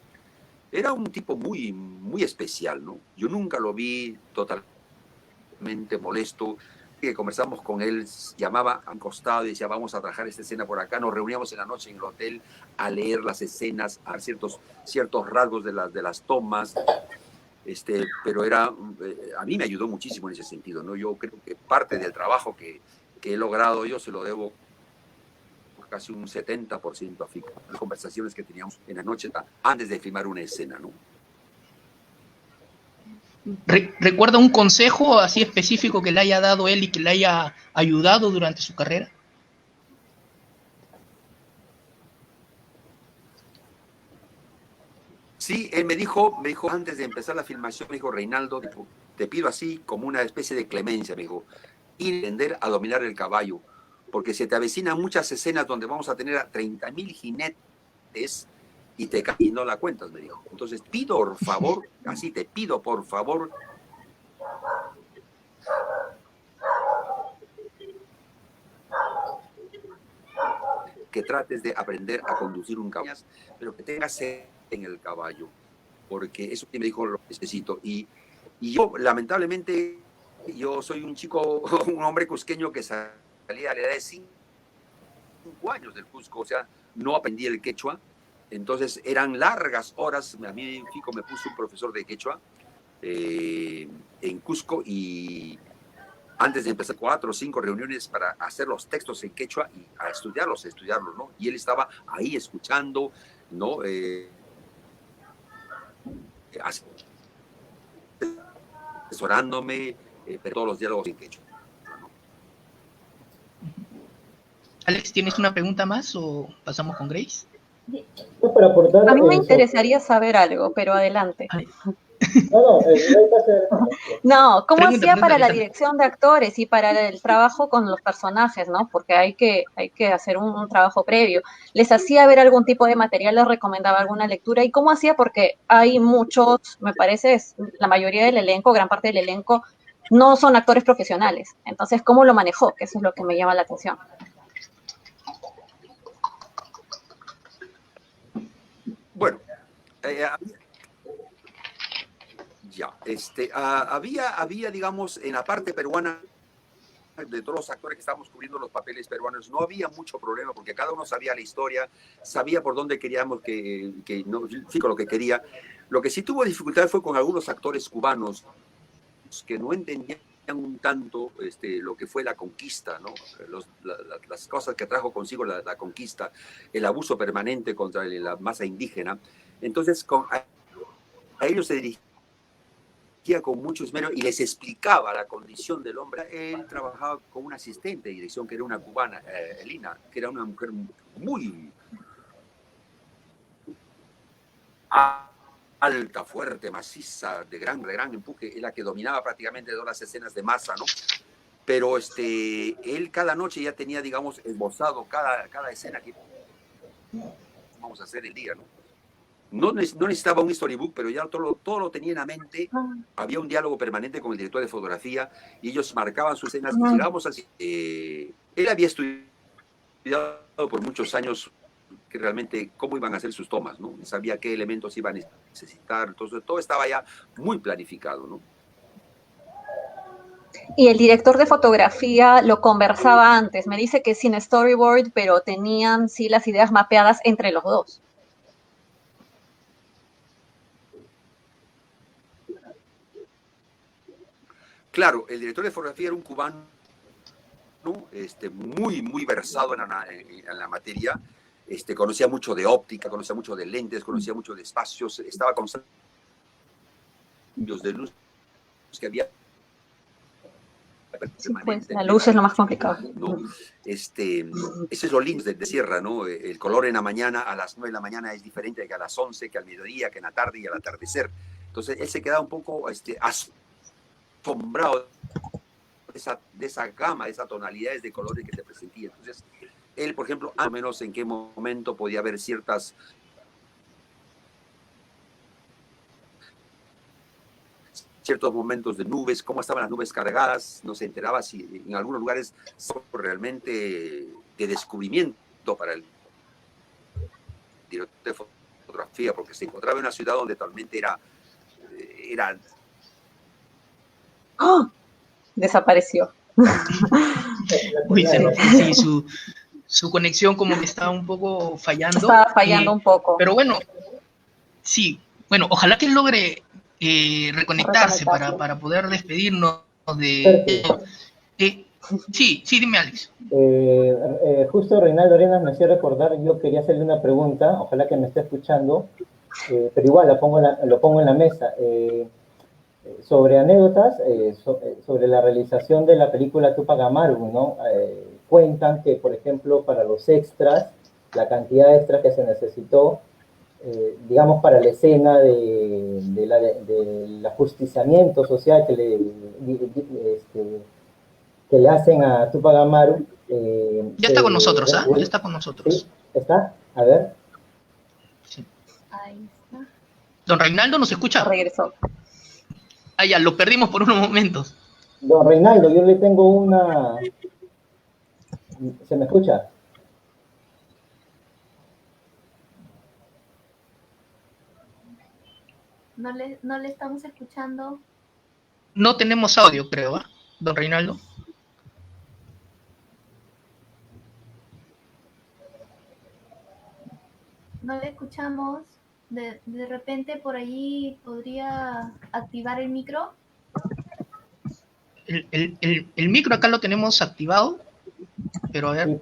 Era un tipo muy, muy especial, ¿no? Yo nunca lo vi totalmente molesto. Que conversamos con él, llamaba a un costado y decía, vamos a trabajar esta escena por acá. Nos reuníamos en la noche en el hotel a leer las escenas, a ciertos rasgos de las tomas. Pero a mí me ayudó muchísimo en ese sentido, ¿no? Yo creo que parte del trabajo que he logrado yo se lo debo casi un 70% a Fico. Las conversaciones que teníamos en la noche antes de filmar una escena, ¿no? ¿Recuerda un consejo así específico que le haya dado él y que le haya ayudado durante su carrera? Sí, él me dijo antes de empezar la filmación, me dijo, Reinaldo, te pido así como una especie de clemencia, me dijo, aprender a dominar el caballo, porque se te avecinan muchas escenas donde vamos a tener a 30,000 jinetes y no la cuentas, me dijo. Entonces, pido por favor, así te pido por favor, que trates de aprender a conducir un caballo, pero que tengas en el caballo, porque eso me dijo lo necesito. Y yo, lamentablemente, yo soy un hombre cusqueño que salía a la edad de 5 años del Cusco, o sea, no aprendí el quechua. Entonces eran largas horas. A mí Fico me puso un profesor de quechua en Cusco y antes de empezar 4 o 5 reuniones para hacer los textos en quechua y a estudiarlos, ¿no? Y él estaba ahí escuchando, ¿no? Asesorándome, pero todos los diálogos en quechua. ¿No? Alex, ¿tienes una pregunta más o pasamos con Grace? Para aportar, a mí me interesaría saber algo, pero adelante. No, ¿cómo hacía para la dirección de actores y para el trabajo con los personajes, ¿no? Porque hay que hacer un trabajo previo. ¿Les hacía ver algún tipo de material? ¿Les recomendaba alguna lectura? ¿Y cómo hacía? Porque hay muchos, me parece, la mayoría del elenco, gran parte del elenco, no son actores profesionales. Entonces, ¿cómo lo manejó? Que eso es lo que me llama la atención. Bueno, había, digamos, en la parte peruana, de todos los actores que estábamos cubriendo los papeles peruanos, no había mucho problema porque cada uno sabía la historia, sabía por dónde queríamos no, Fico lo que quería. Lo que sí tuvo dificultad fue con algunos actores cubanos que no entendían un tanto lo que fue la conquista, ¿no? Las cosas que trajo consigo la conquista, el abuso permanente contra la masa indígena. Entonces, a ellos se dirigía con mucho esmero y les explicaba la condición del hombre. Él trabajaba con una asistente de dirección que era una cubana, Elina, que era una mujer muy alta, fuerte, maciza, de gran empuje, es la que dominaba prácticamente todas las escenas de masa, ¿no? Pero él cada noche ya tenía, digamos, esbozado cada escena que vamos a hacer el día, ¿no? No necesitaba un storybook, pero ya todo lo tenía en la mente. Había un diálogo permanente con el director de fotografía y ellos marcaban sus escenas. Y llegamos así. Él había estudiado por muchos años que realmente cómo iban a hacer sus tomas, ¿no? Sabía qué elementos iban a necesitar. Entonces, todo estaba ya muy planificado, ¿no? Y el director de fotografía lo conversaba antes. Me dice que sin storyboard, pero tenían sí las ideas mapeadas entre los dos. Claro, el director de fotografía era un cubano, ¿no? Muy versado en la materia. Conocía mucho de óptica, conocía mucho de lentes, conocía mucho de espacios, estaba con cambios de luz que había. Sí, pues, la luz es lo más complicado. ¿No? Ese es lo lindo de Sierra, ¿no? El color en la mañana, a las 9 de la mañana es diferente que a las 11, que al mediodía, que en la tarde y al atardecer. Entonces él se quedaba un poco asombrado de esa gama, de esas tonalidades de colores que se presentía. Entonces, él, por ejemplo, más o menos en qué momento podía haber ciertos momentos de nubes, cómo estaban las nubes cargadas, no se enteraba si en algunos lugares realmente de descubrimiento para el director de fotografía, porque se encontraba en una ciudad donde totalmente era ¡Oh! Desapareció. Uy, sí, su conexión como que estaba un poco fallando. Estaba fallando un poco. Pero bueno, sí, bueno, ojalá que logre reconectarse para poder despedirnos de... sí, dime, Alex. Justo Reinaldo Arenas me hacía recordar, yo quería hacerle una pregunta, ojalá que me esté escuchando, pero igual lo pongo en la mesa. Sobre anécdotas, sobre la realización de la película Tupac Amaru, ¿no? Cuentan que, por ejemplo, para los extras, la cantidad de extras que se necesitó, digamos, para la escena del ajusticiamiento social que le hacen a Tupac Amaru. Ya está con nosotros, ¿ah? Ya está con nosotros. ¿Sí? ¿Está? A ver. Sí. Ahí está. Don Reinaldo, ¿nos escucha? Regresó. Ah, ya, lo perdimos por unos momentos. Don Reinaldo, yo le tengo una... ¿Se me escucha? No le estamos escuchando. No tenemos audio, creo, ¿eh? Don Reinaldo. No le escuchamos. De repente por allí podría activar el micro. El micro acá lo tenemos activado, pero a ver.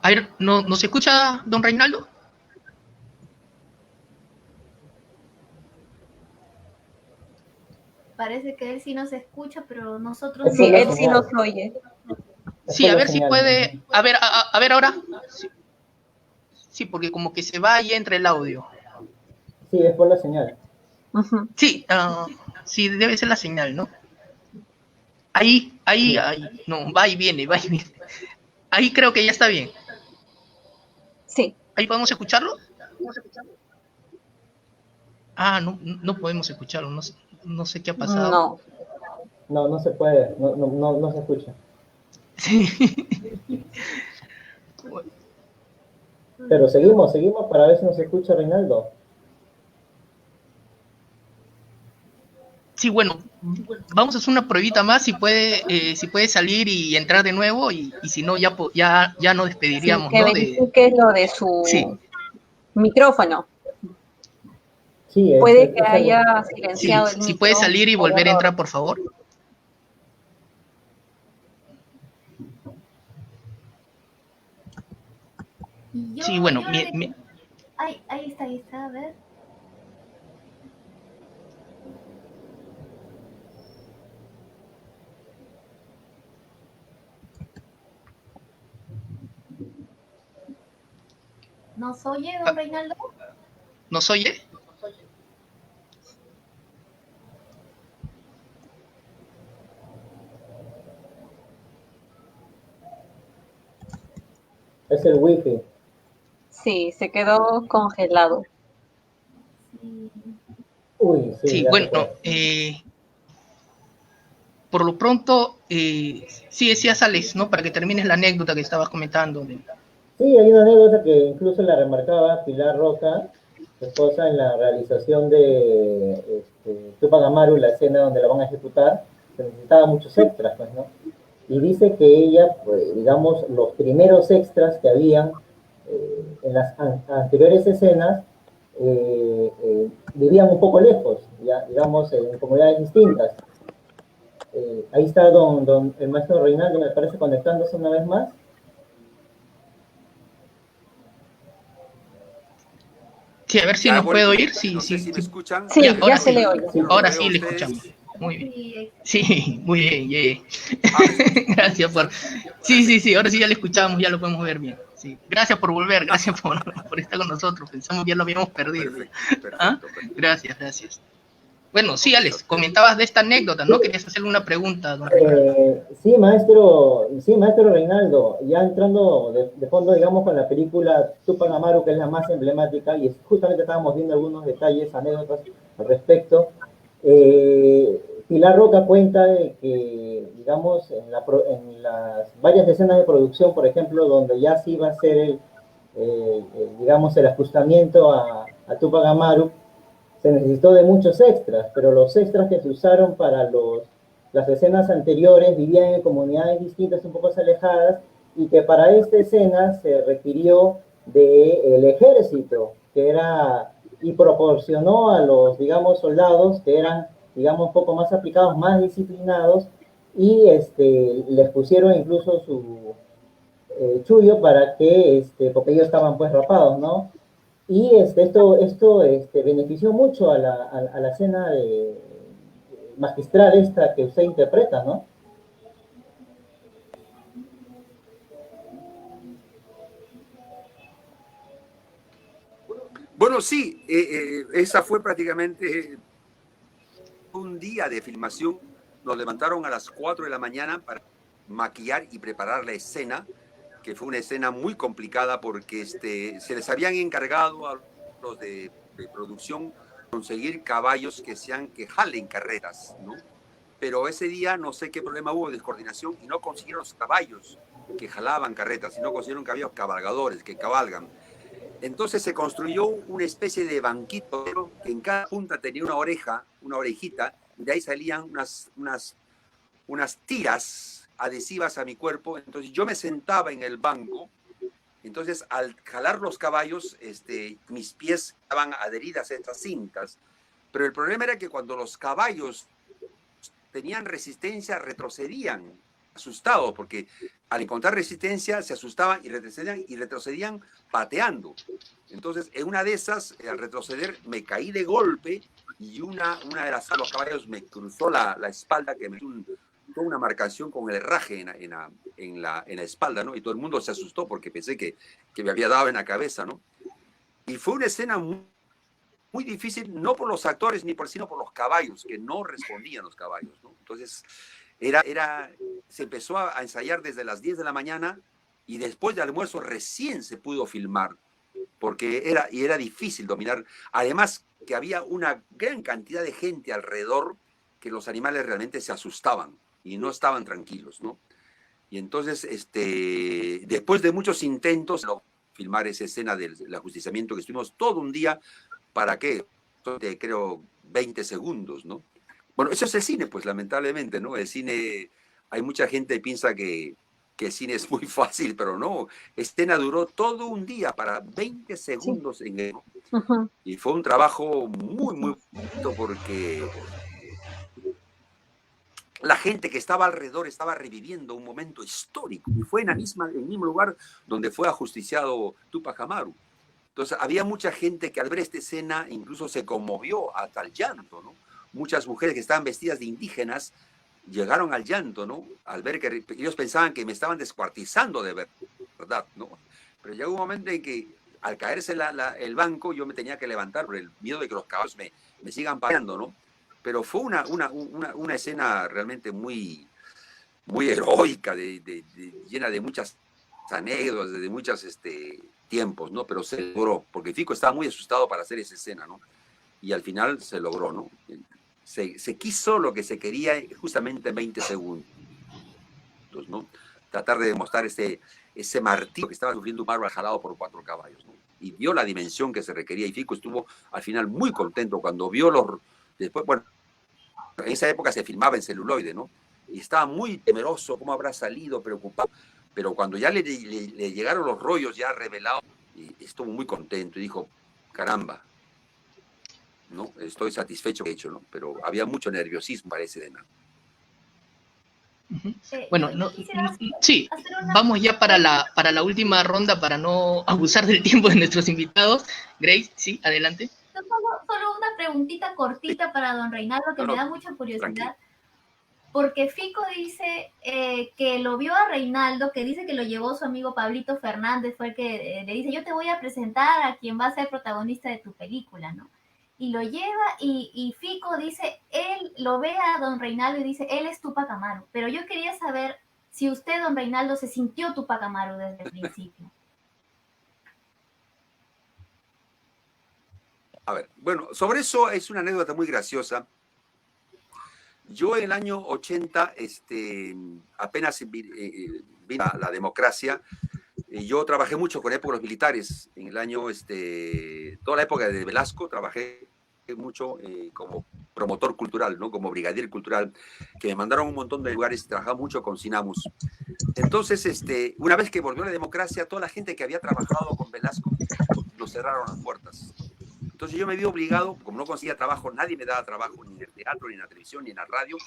A ver, ¿no se escucha, don Reinaldo? Parece que él sí nos escucha, pero nosotros sí, no. Él sí nos oye. Sí, a ver si puede. A ver ahora. Sí, porque como que se va y entra el audio. Sí, es por la señal. Uh-huh. Sí, sí, debe ser la señal, ¿no? Ahí, no, va y viene. Ahí creo que ya está bien. Sí. ¿Ahí podemos escucharlo? No podemos escucharlo, no sé qué ha pasado. No. No, no se puede, no se escucha. Sí. Pero seguimos para ver si nos escucha Reinaldo. Sí, bueno, vamos a hacer una pruebita más, si puede salir y entrar de nuevo, y si no, ya nos despediríamos, Sí, que ¿no? verifique lo de su Sí, micrófono. Sí, Puede que es algo. haya sí, silenciado el si puede micro salir y por volver a error. entrar, por favor. Y Sí, bueno, ahí está, a ver. ¿Nos oye, don Reinaldo? ¿nos oye? Es el wifi. Sí, se quedó congelado. Sí. Uy, sí, Sí, ya se bueno, fue. por lo pronto, sí, decías, Alex, ¿no? Para que termines la anécdota que estabas comentando. Sí, hay una anécdota que incluso la remarcaba Pilar Roca, su esposa, en la realización de Tupac Amaru, la escena donde la van a ejecutar. Se necesitaba muchos extras, pues, ¿no? Y dice que ella, pues, digamos, los primeros extras que habían en las anteriores escenas vivían un poco lejos, ya, digamos, en comunidades distintas. Ahí está el maestro Reinaldo, me parece, conectándose una vez más. Sí, a ver si Ya he nos puede vuelto, oír. Sí, no sé sí, si me sí. escuchan. Sí, ya Ahora se sí. le oye. Sí, Los Ahora veo a sí le ustedes. escuchamos. Muy bien. Sí, Sí, muy bien, yeah. Ah, ¿me escuchan? Gracias por. Perfecto. Sí, ahora sí ya le escuchamos, ya lo podemos ver bien. Sí. Gracias por volver, gracias por estar con nosotros. Pensamos que ya lo habíamos perdido. Perfecto, ¿Ah? perfecto, perfecto. Gracias. Bueno, sí, Ok, Alex, ok. comentabas de esta anécdota, ¿no? Querías hacerle una pregunta a don Reinaldo. Sí, maestro Reinaldo, ya entrando de fondo, digamos, con la película Tupac Amaru, que es la más emblemática, y justamente estábamos viendo algunos detalles, anécdotas al respecto. Pilar Roca cuenta de que, digamos, en las varias escenas de producción, por ejemplo, donde ya se iba a hacer digamos, el ajustamiento a Tupac Amaru, se necesitó de muchos extras, pero los extras que se usaron para las escenas anteriores vivían en comunidades distintas, un poco alejadas, y que para esta escena se requirió del ejército, que era, y proporcionó a los, digamos, soldados que eran, digamos, un poco más aplicados, más disciplinados, y les pusieron incluso su chullo para que, porque ellos estaban pues rapados, ¿no? Y esto benefició mucho a la escena magistral esta que usted interpreta, ¿no? Bueno, sí, esa fue prácticamente un día de filmación. Nos levantaron a las 4 de la mañana para maquillar y preparar la escena, que fue una escena muy complicada porque se les habían encargado a los de producción conseguir caballos que jalen carretas, ¿no? Pero ese día no sé qué problema hubo de descoordinación y no consiguieron los caballos que jalaban carretas, sino consiguieron caballos cabalgadores que cabalgan. Entonces se construyó una especie de banquito que en cada punta tenía una oreja, una orejita, y de ahí salían unas tiras adhesivas a mi cuerpo. Entonces yo me sentaba en el banco. Entonces al jalar los caballos, mis pies estaban adheridas a estas cintas. Pero el problema era que cuando los caballos tenían resistencia, retrocedían, asustados, porque al encontrar resistencia se asustaban y retrocedían pateando. Entonces, en una de esas, al retroceder, me caí de golpe y una de los caballos me cruzó la espalda, que me hizo una marcación con el herraje en la espalda, ¿no? Y todo el mundo se asustó porque pensé que me había dado en la cabeza, ¿no? Y fue una escena muy difícil, no por los actores sino por los caballos, que no respondían los caballos, ¿no? Entonces, se empezó a ensayar desde las 10 de la mañana y después de almuerzo recién se pudo filmar. porque era difícil dominar. Además, que había una gran cantidad de gente alrededor que los animales realmente se asustaban y no estaban tranquilos, ¿no? Y entonces, después de muchos intentos, filmar esa escena del ajusticiamiento que estuvimos todo un día, ¿para qué? Creo 20 segundos, ¿no? Bueno, eso es el cine, pues lamentablemente, ¿no? El cine, hay mucha gente que piensa que el cine es muy fácil, pero no. Escena duró todo un día para 20 segundos en el... Y fue un trabajo muy, muy bonito porque la gente que estaba alrededor estaba reviviendo un momento histórico y fue en el mismo lugar donde fue ajusticiado Túpac Amaru. Entonces había mucha gente que al ver esta escena incluso se conmovió hasta el llanto, ¿no? Muchas mujeres que estaban vestidas de indígenas llegaron al llanto, ¿no? Al ver que ellos pensaban que me estaban descuartizando de verdad, ¿no? Pero llegó un momento en que al caerse el banco yo me tenía que levantar por el miedo de que los caballos me sigan pateando, ¿no? Pero fue una escena realmente muy, muy heroica, llena de muchas anécdotas, de muchos tiempos, ¿no? Pero se logró, porque Fico estaba muy asustado para hacer esa escena, ¿no? Y al final se logró, ¿no? Se quiso lo que se quería justamente en 20 segundos, ¿no? Tratar de demostrar ese martirio que estaba sufriendo un árbol jalado por 4 caballos, ¿no? Y vio la dimensión que se requería, y Fico estuvo al final muy contento cuando vio después, bueno, en esa época se filmaba en celuloide, ¿no? Y estaba muy temeroso, cómo habrá salido, preocupado, pero cuando ya le llegaron los rollos ya revelados, estuvo muy contento y dijo, caramba, ¿no? Estoy satisfecho que he hecho, ¿no? Pero había mucho nerviosismo para ese tema. Bueno, sí, vamos ya para la última ronda para no abusar del tiempo de nuestros invitados. Grace, sí, adelante. Solo una preguntita cortita para don Reinaldo que me da mucha curiosidad. Tranquilo. Porque Fico dice que lo vio a Reinaldo, que dice que lo llevó su amigo Pablito Fernández, fue el que le dice, yo te voy a presentar a quien va a ser protagonista de tu película, ¿no? Y lo lleva y Fico dice, él lo ve a don Reinaldo y dice, él es Túpac Amaru. Pero yo quería saber si usted, don Reinaldo, se sintió Túpac Amaru desde el principio. A ver, bueno, sobre eso es una anécdota muy graciosa. Yo en el año 80, apenas vino la democracia, yo trabajé mucho con épocas militares. En el año, toda la época de Velasco, trabajé mucho como promotor cultural, ¿no? Como brigadier cultural, que me mandaron a un montón de lugares y trabajaba mucho con Sinamus. Entonces, una vez que volvió la democracia, toda la gente que había trabajado con Velasco, nos cerraron las puertas. Entonces yo me vi obligado, como no conseguía trabajo, nadie me daba trabajo ni en el teatro, ni en la televisión, ni en la radio.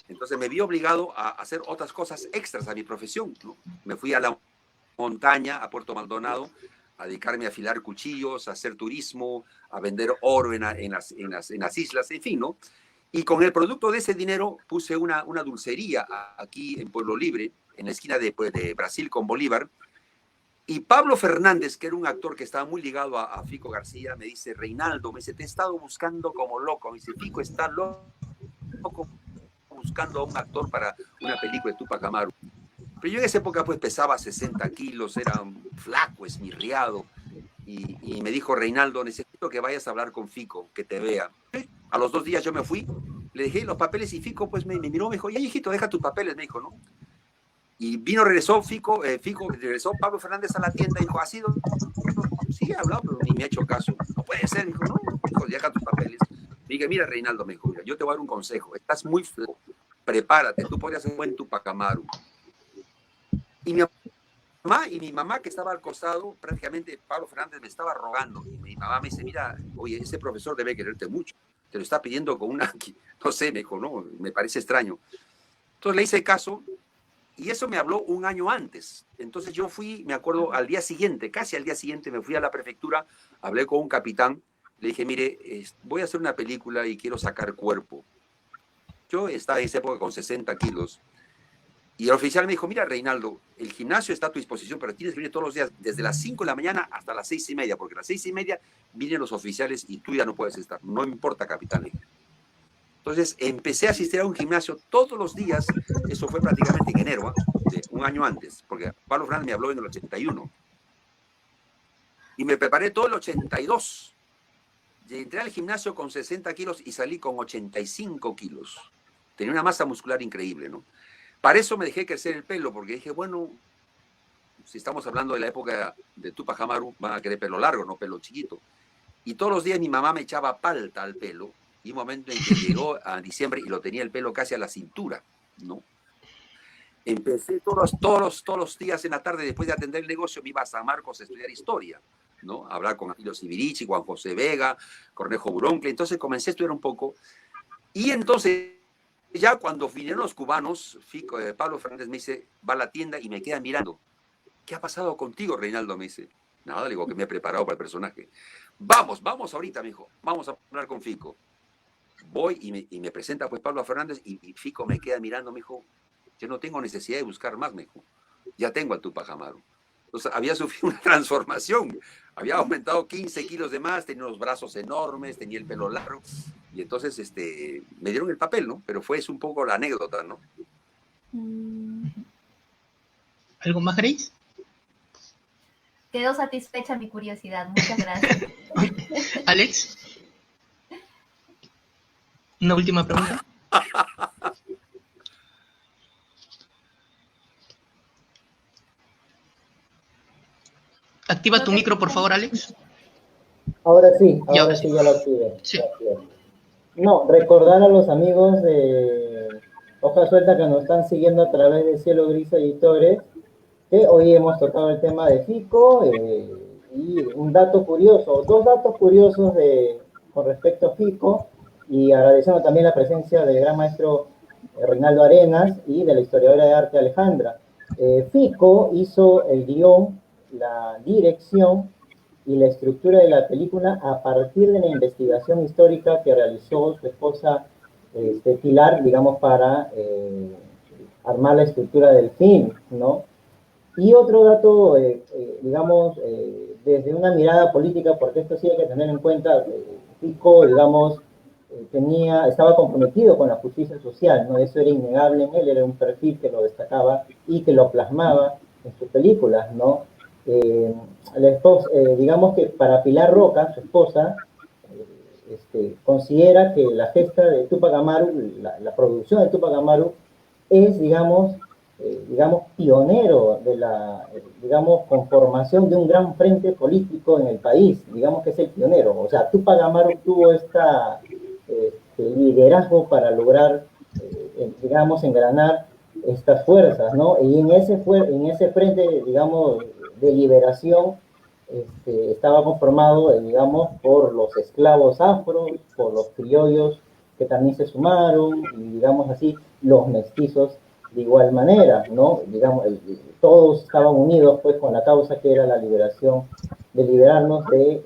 Entonces me vi obligado a hacer otras cosas extras a mi profesión, ¿no? Me fui a la montaña, a Puerto Maldonado, a dedicarme a afilar cuchillos, a hacer turismo, a vender oro en las islas, en fin, ¿no? Y con el producto de ese dinero puse una dulcería aquí en Pueblo Libre, en la esquina de Brasil con Bolívar. Y Pablo Fernández, que era un actor que estaba muy ligado a Fico García, me dice, Reinaldo, me dice, te he estado buscando como loco. Me dice, Fico está loco buscando a un actor para una película de Túpac Amaru. Pero yo en esa época pues pesaba 60 kilos, era flaco, esmirriado. Y me dijo, Reinaldo, necesito que vayas a hablar con Fico, que te vea. A los 2 días yo me fui, le dejé los papeles y Fico pues me miró, me dijo, ya hijito, deja tus papeles, me dijo, ¿no? Y regresó regresó Pablo Fernández a la tienda y dijo, ¿ha sido? Sí, he hablado, pero ni me ha hecho caso. No puede ser, dijo, no, dijo, deja tus papeles. Dije, mira, Reinaldo, me dijo, mira, yo te voy a dar un consejo, estás muy flaco, prepárate, tú podrías ser un buen Túpac Amaru. Y mi mamá que estaba al costado, prácticamente Pablo Fernández me estaba rogando, y mi mamá me dice, mira, oye, ese profesor debe quererte mucho, te lo está pidiendo con no sé, me dijo, no, me parece extraño. Entonces le hice caso. Y eso me habló un año antes. Entonces yo fui, me acuerdo, al día siguiente, casi al día siguiente, me fui a la prefectura, hablé con un capitán, le dije, mire, voy a hacer una película y quiero sacar cuerpo. Yo estaba en esa época con 60 kilos. Y el oficial me dijo, mira, Reinaldo, el gimnasio está a tu disposición, pero tienes que venir todos los días, desde las 5 de la mañana hasta las 6:30, porque a las 6:30 vienen los oficiales y tú ya no puedes estar. No importa, capitán. Entonces empecé a asistir a un gimnasio todos los días, eso fue prácticamente en enero, un año antes, porque Pablo Fernández me habló en el 81. y me preparé todo el 82. Y entré al gimnasio con 60 kilos y salí con 85 kilos. Tenía una masa muscular increíble, ¿no? Para eso me dejé crecer el pelo, porque dije, bueno, si estamos hablando de la época de Tupac Amaru, van a querer pelo largo, no pelo chiquito. Y todos los días mi mamá me echaba palta al pelo, y un momento en que llegó a diciembre y lo tenía el pelo casi a la cintura, ¿no? Empecé todos los días en la tarde, después de atender el negocio, me iba a San Marcos a estudiar historia, ¿no? A hablar con Atilio Sibirici, Juan José Vega, Cornejo Buroncle. Entonces comencé a estudiar un poco. Y entonces, ya cuando vinieron los cubanos, Pablo Fernández me dice, va a la tienda y me queda mirando. ¿Qué ha pasado contigo, Reinaldo? Me dice. Nada, le digo que me he preparado para el personaje. Vamos ahorita, me dijo. Vamos a hablar con Fico. Voy y me presenta pues Pablo Fernández y Fico me queda mirando, me dijo, yo no tengo necesidad de buscar más, me dijo. Ya tengo al Tupac Amaru. Entonces había sufrido una transformación. Había aumentado 15 kilos de más, tenía los brazos enormes, tenía el pelo largo. Y entonces me dieron el papel, ¿no? Pero es un poco la anécdota, ¿no? ¿Algo más, Grace? Quedó satisfecha mi curiosidad. Muchas gracias. Alex, una última pregunta. Activa tu micro, por favor, Alex. Ahora sí ya lo activé. Sí. No, recordar a los amigos de Hoja Suelta que nos están siguiendo a través de Cielo Gris Editores, que hoy hemos tocado el tema de Fico, y un dato curioso, dos datos curiosos con respecto a Fico, y agradeciendo también la presencia del gran maestro Reinaldo Arenas y de la historiadora de arte Alejandra. Fico hizo el guión, la dirección y la estructura de la película a partir de la investigación histórica que realizó su esposa Pilar, digamos, para armar la estructura del film, ¿no? Y otro dato, digamos, desde una mirada política, porque esto sí hay que tener en cuenta, Fico, digamos, estaba comprometido con la justicia social, ¿no? Eso era innegable en él, era un perfil que lo destacaba y que lo plasmaba en sus películas, ¿no? Digamos que para Pilar Roca, su esposa, considera que la gesta de Tupac Amaru, la producción de Tupac Amaru, es, digamos, pionero de la, conformación de un gran frente político en el país, digamos que es el pionero. O sea, Tupac Amaru tuvo liderazgo para lograr, engranar estas fuerzas, ¿no? Y en ese frente, digamos, de liberación, estaba conformado, por los esclavos afros, por los criollos que también se sumaron, y digamos así, los mestizos de igual manera, ¿no? Digamos, todos estaban unidos pues con la causa que era la liberación, de liberarnos del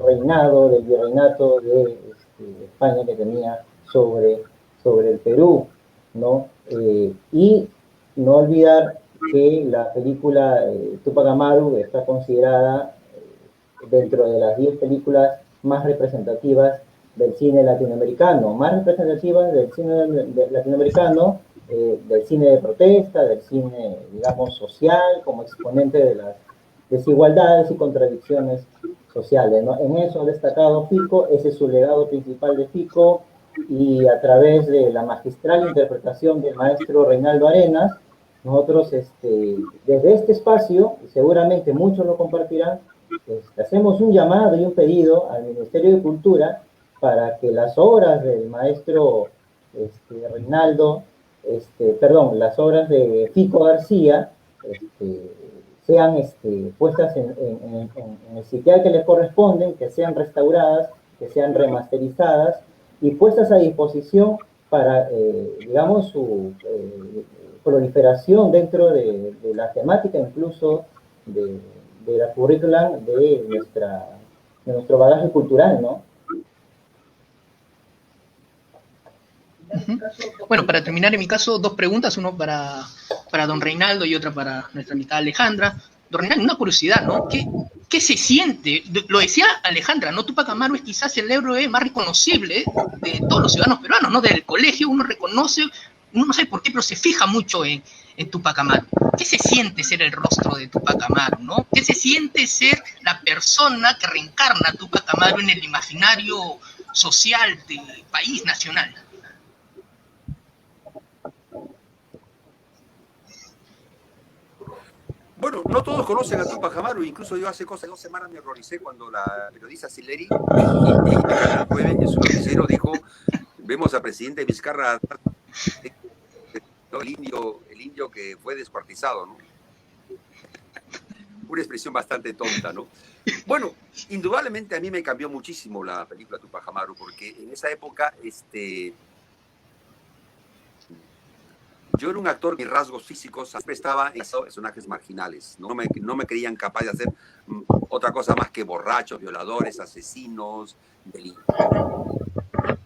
reinado, del virreinato de España que tenía sobre el Perú, ¿no? Y no olvidar que la película Tupac Amaru está considerada dentro de las 10 películas más representativas del cine latinoamericano, latinoamericano, del cine de protesta, del cine, digamos, social, como exponente de las desigualdades y contradicciones sociales, ¿no? En eso ha destacado Fico, ese es su legado principal de Fico, y a través de la magistral interpretación del maestro Reinaldo Arenas, nosotros desde este espacio, y seguramente muchos lo compartirán, hacemos un llamado y un pedido al Ministerio de Cultura para que las obras del maestro las obras de Fico García sean puestas en el sitial que les corresponden, que sean restauradas, que sean remasterizadas y puestas a disposición para, digamos, su proliferación dentro de la temática, incluso de la currícula de nuestro bagaje cultural, ¿no? Bueno, para terminar, en mi caso, dos preguntas, uno para don Reinaldo y otra para nuestra amiga Alejandra. Don Reinaldo, una curiosidad, ¿no? ¿Qué se siente? Lo decía Alejandra, ¿no? Tupac Amaru es quizás el héroe más reconocible de todos los ciudadanos peruanos, ¿no? Del colegio uno reconoce, uno no sabe por qué, pero se fija mucho en en Túpac Amaru. ¿Qué se siente ser el rostro de Túpac Amaru, ¿no? ¿Qué se siente ser la persona que reencarna a Túpac Amaru en el imaginario social del país nacional? Bueno, no todos conocen a Túpac Amaru, incluso yo hace cosa de 2 semanas me horroricé cuando la periodista Sileri en Canal 9, en su noticiero, dijo, vemos al presidente Vizcarra, ¿no? el indio que fue descuartizado, ¿no? Una expresión bastante tonta, ¿no? Bueno, indudablemente a mí me cambió muchísimo la película Túpac Amaru, porque en esa época, yo era un actor, mis rasgos físicos siempre estaba en personajes marginales. No me creían capaz de hacer otra cosa más que borrachos, violadores, asesinos,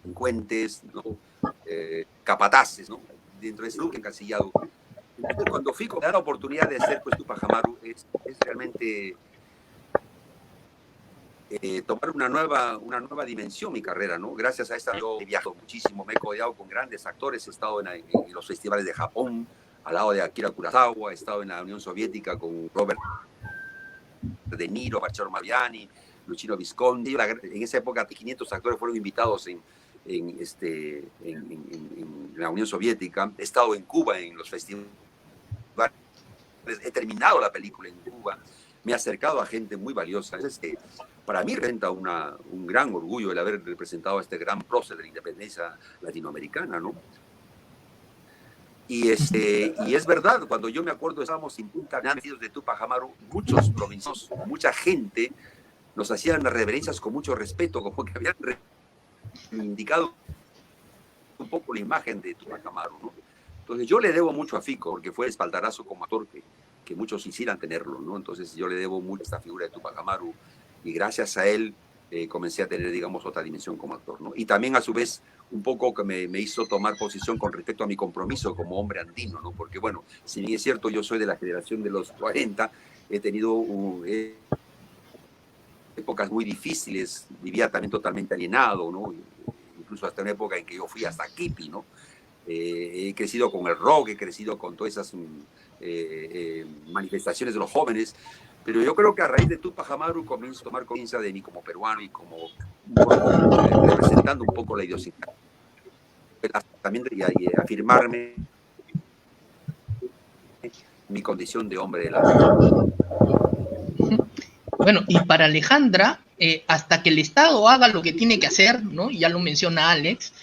delincuentes, ¿no? Capataces, ¿no? Dentro de ese look encasillado. Entonces, cuando Fico me da la oportunidad de hacer pues, Túpac Amaru, es realmente tomar una nueva dimensión mi carrera, ¿no? Gracias a esta yo he viajado muchísimo, me he codeado con grandes actores, he estado en los festivales de Japón, al lado de Akira Kurosawa, he estado en la Unión Soviética con Robert De Niro, Bachar Maviani, Luchino Visconti. En esa época 500 actores fueron invitados en la Unión Soviética. He estado en Cuba en los festivales, he terminado la película en Cuba, me he acercado a gente muy valiosa. Para mí representa un gran orgullo el haber representado a este gran prócer de la independencia latinoamericana, ¿no? Y es verdad, cuando yo me acuerdo, estábamos en Punta Cana, de Túpac Amaru, muchos provincianos, mucha gente nos hacían reverencias con mucho respeto, como que habían indicado un poco la imagen de Túpac Amaru, ¿no? Entonces yo le debo mucho a Fico, porque fue el espaldarazo como actor que muchos quisieran tenerlo, ¿no? Entonces yo le debo mucho a esta figura de Túpac Amaru, y gracias a él comencé a tener, digamos, otra dimensión como actor, ¿no? Y también, a su vez, un poco que me hizo tomar posición con respecto a mi compromiso como hombre andino, ¿no? Porque, bueno, si bien es cierto, yo soy de la generación de los 40, he tenido épocas muy difíciles, vivía también totalmente alienado, ¿no? Incluso hasta una época en que yo fui hasta hippie, ¿no? He crecido con el rock, he crecido con todas esas manifestaciones de los jóvenes, pero yo creo que a raíz de Túpac Amaru comienzo a tomar conciencia de mí como peruano y como representando un poco la idiosincrasia. También y afirmarme mi condición de hombre de la vida. Bueno, y para Alejandra, hasta que el Estado haga lo que tiene que hacer, ¿no? Ya lo menciona Alex,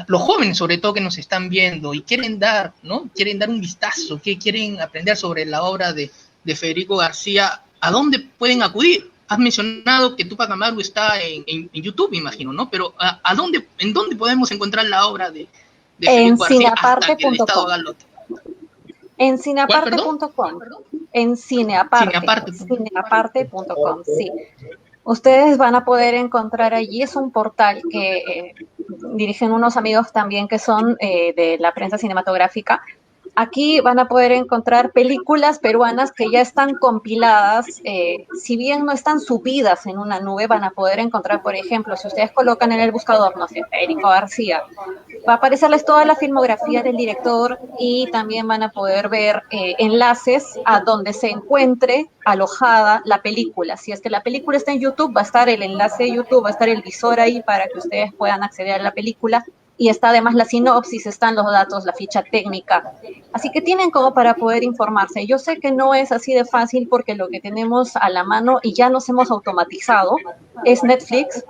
los jóvenes sobre todo que nos están viendo y quieren dar, ¿no? Quieren dar un vistazo, que quieren aprender sobre la obra de Federico García, ¿a dónde pueden acudir? Has mencionado que Túpac Amaru está en YouTube, me imagino, ¿no? Pero ¿en dónde podemos encontrar la obra de Federico García hasta que el Estado haga lo? En cineaparte.com. En cineaparte.com, sí. Ustedes van a poder encontrar allí, es un portal que dirigen unos amigos también que son de la prensa cinematográfica. Aquí van a poder encontrar películas peruanas que ya están compiladas, si bien no están subidas en una nube, van a poder encontrar, por ejemplo, si ustedes colocan en el buscador, no sé, Federico García, va a aparecerles toda la filmografía del director y también van a poder ver enlaces a donde se encuentre alojada la película. Si es que la película está en YouTube, va a estar el enlace de YouTube, va a estar el visor ahí para que ustedes puedan acceder a la película. Y está además la sinopsis, están los datos, la ficha técnica. Así que tienen como para poder informarse. Yo sé que no es así de fácil porque lo que tenemos a la mano y ya nos hemos automatizado es Netflix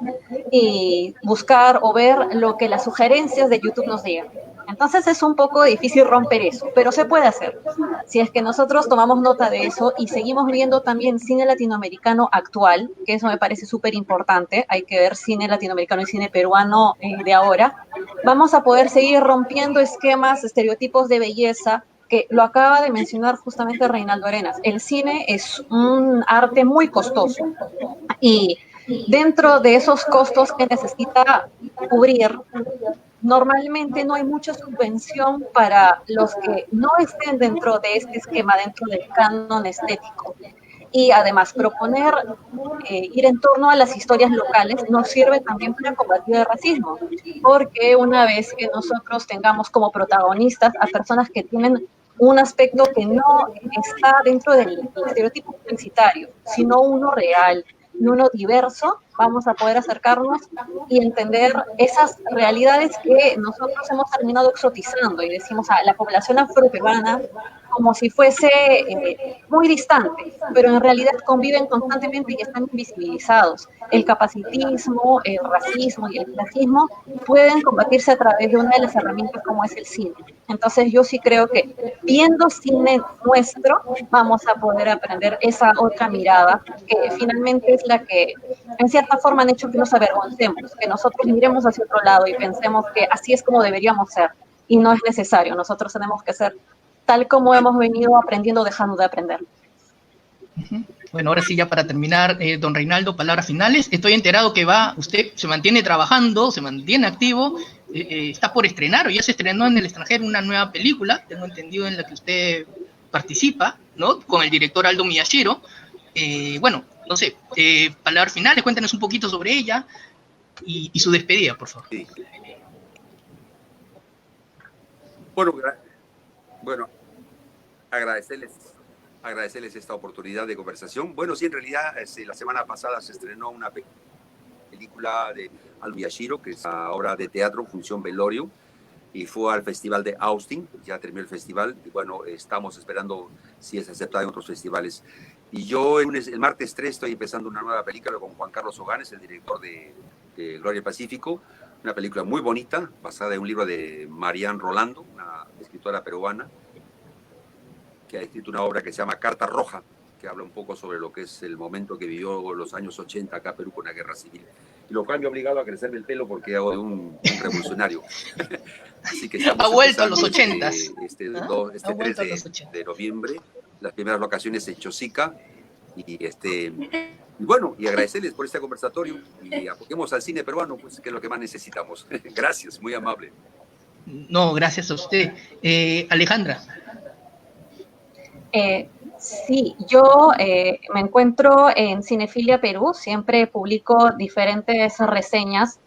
y buscar o ver lo que las sugerencias de YouTube nos digan. Entonces es un poco difícil romper eso, pero se puede hacer. Si es que nosotros tomamos nota de eso y seguimos viendo también cine latinoamericano actual, que eso me parece súper importante, hay que ver cine latinoamericano y cine peruano de ahora, vamos a poder seguir rompiendo esquemas, estereotipos de belleza, que lo acaba de mencionar justamente Reinaldo Arenas. El cine es un arte muy costoso y dentro de esos costos que necesita cubrir, normalmente no hay mucha subvención para los que no estén dentro de este esquema, dentro del canon estético. Y además proponer ir en torno a las historias locales nos sirve también para combatir el racismo, porque una vez que nosotros tengamos como protagonistas a personas que tienen un aspecto que no está dentro del estereotipo publicitario, sino uno real y uno diverso, vamos a poder acercarnos y entender esas realidades que nosotros hemos terminado exotizando y decimos a la población afroperuana como si fuese muy distante, pero en realidad conviven constantemente y están invisibilizados. El capacitismo, el racismo y el clasismo pueden combatirse a través de una de las herramientas como es el cine. Entonces yo sí creo que viendo cine nuestro vamos a poder aprender esa otra mirada que finalmente es la que en cierta forma han hecho que nos avergoncemos, que nosotros miremos hacia otro lado y pensemos que así es como deberíamos ser y no es necesario, nosotros tenemos que ser tal como hemos venido aprendiendo, dejando de aprender. Bueno, ahora sí, ya para terminar, don Reinaldo, palabras finales. Estoy enterado que usted se mantiene trabajando, se mantiene activo, está por estrenar, o ya se estrenó en el extranjero una nueva película, tengo entendido, en la que usted participa, ¿no? Con el director Aldo Miyashiro. Bueno, no sé, palabras finales, cuéntenos un poquito sobre ella y su despedida, por favor. Sí. Bueno, agradecerles esta oportunidad de conversación. Bueno, sí, en realidad la semana pasada se estrenó una película de Aldo Miyashiro, que es una obra de teatro, función velorio, y fue al Festival de Austin, ya terminó el festival, y bueno, estamos esperando si es aceptada en otros festivales. Y yo el martes 3 estoy empezando una nueva película con Juan Carlos Oganes, el director de Gloria Pacífico, una película muy bonita, basada en un libro de Marian Rolando, una escritora peruana, que ha escrito una obra que se llama Carta Roja, que habla un poco sobre lo que es el momento que vivió los años 80 acá Perú con la guerra civil. Y lo cual me ha obligado a crecerme el pelo porque hago de un revolucionario. Así que ha vuelto a los 80. Este 3 de noviembre, las primeras locaciones en Chosica. Y bueno, y agradecerles por este conversatorio y apoyemos al cine peruano, pues, que es lo que más necesitamos. Gracias, muy amable. No, gracias a usted. Alejandra. Sí, yo me encuentro en Cinefilia Perú, siempre publico diferentes reseñas.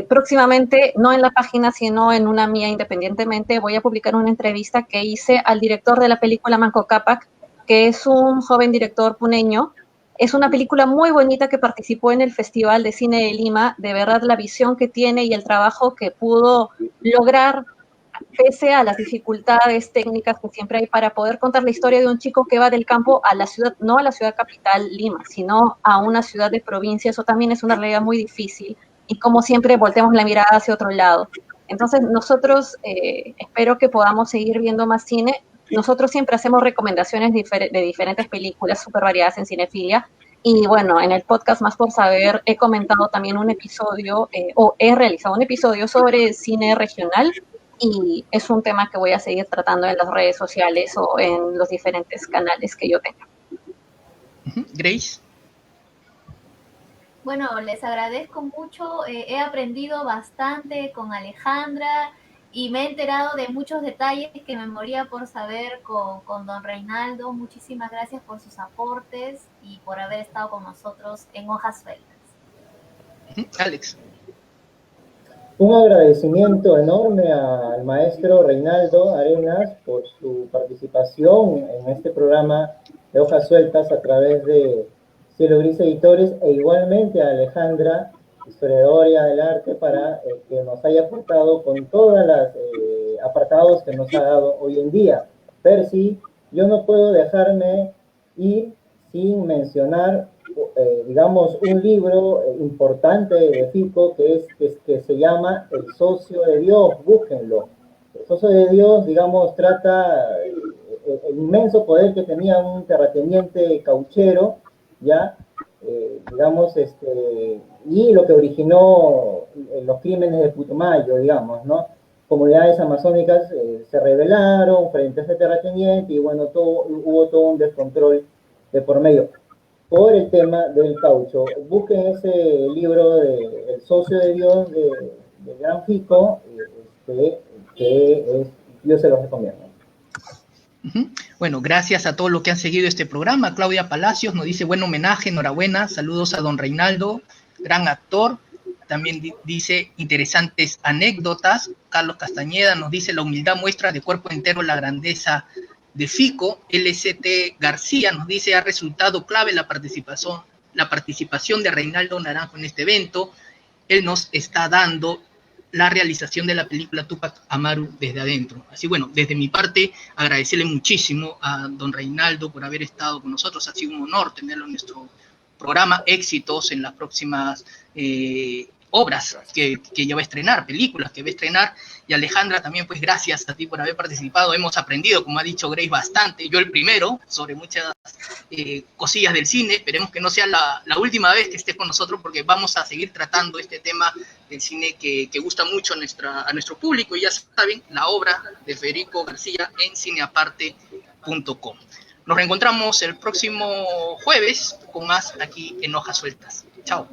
Próximamente, no en la página, sino en una mía independientemente, voy a publicar una entrevista que hice al director de la película Manco Cápac, que es un joven director puneño. Es una película muy bonita que participó en el Festival de Cine de Lima. De verdad, la visión que tiene y el trabajo que pudo lograr, pese a las dificultades técnicas que siempre hay para poder contar la historia de un chico que va del campo a la ciudad, no a la ciudad capital Lima, sino a una ciudad de provincia. Eso también es una realidad muy difícil y como siempre volteamos la mirada hacia otro lado. Entonces nosotros espero que podamos seguir viendo más cine. Nosotros siempre hacemos recomendaciones de diferentes películas súper variadas en Cinefilia. Y bueno, en el podcast Más por Saber he comentado también un episodio, o he realizado un episodio sobre cine regional, y es un tema que voy a seguir tratando en las redes sociales o en los diferentes canales que yo tenga. Grace. Bueno, les agradezco mucho, he aprendido bastante con Alejandra y me he enterado de muchos detalles que me moría por saber con don Reinaldo. Muchísimas gracias por sus aportes y por haber estado con nosotros en Hojas Sueltas. Alex. Un agradecimiento enorme al maestro Reinaldo Arenas por su participación en este programa de Hojas Sueltas a través de Cielo Gris Editores, e igualmente a Alejandra, historiadora del arte, para que nos haya aportado con todos los apartados que nos ha dado hoy en día. Percy, yo no puedo dejarme ir sin mencionar digamos, un libro importante de Fico que se llama El Socio de Dios, búsquenlo. El Socio de Dios, digamos, trata el inmenso poder que tenía un terrateniente cauchero, ¿ya? Digamos, y lo que originó los crímenes de Putumayo, digamos, ¿no? Comunidades amazónicas se rebelaron frente a ese terrateniente y bueno, hubo todo un descontrol de por medio por el tema del caucho. Busquen ese libro de El Socio de Dios de Gran Fico, yo se los recomiendo. Bueno, gracias a todos los que han seguido este programa. Claudia Palacios nos dice buen homenaje, enhorabuena, saludos a don Reinaldo, gran actor. también dice interesantes anécdotas. Carlos Castañeda nos dice la humildad muestra de cuerpo entero la grandeza de Fico. LCT García nos dice ha resultado clave la participación de Reinaldo Naranjo en este evento. Él nos está dando la realización de la película Túpac Amaru desde adentro. Así bueno, desde mi parte, agradecerle muchísimo a don Reinaldo por haber estado con nosotros. Ha sido un honor tenerlo en nuestro programa. Éxitos en las próximas obras que ya va a estrenar, películas que va a estrenar. Y Alejandra, también pues gracias a ti por haber participado. Hemos aprendido, como ha dicho Grace, bastante, yo el primero, sobre muchas cosillas del cine. Esperemos que no sea la última vez que estés con nosotros, porque vamos a seguir tratando este tema del cine que gusta mucho a nuestro público. Y ya saben, la obra de Federico García en cineaparte.com. Nos reencontramos el próximo jueves con más aquí en Hojas Sueltas. Chao.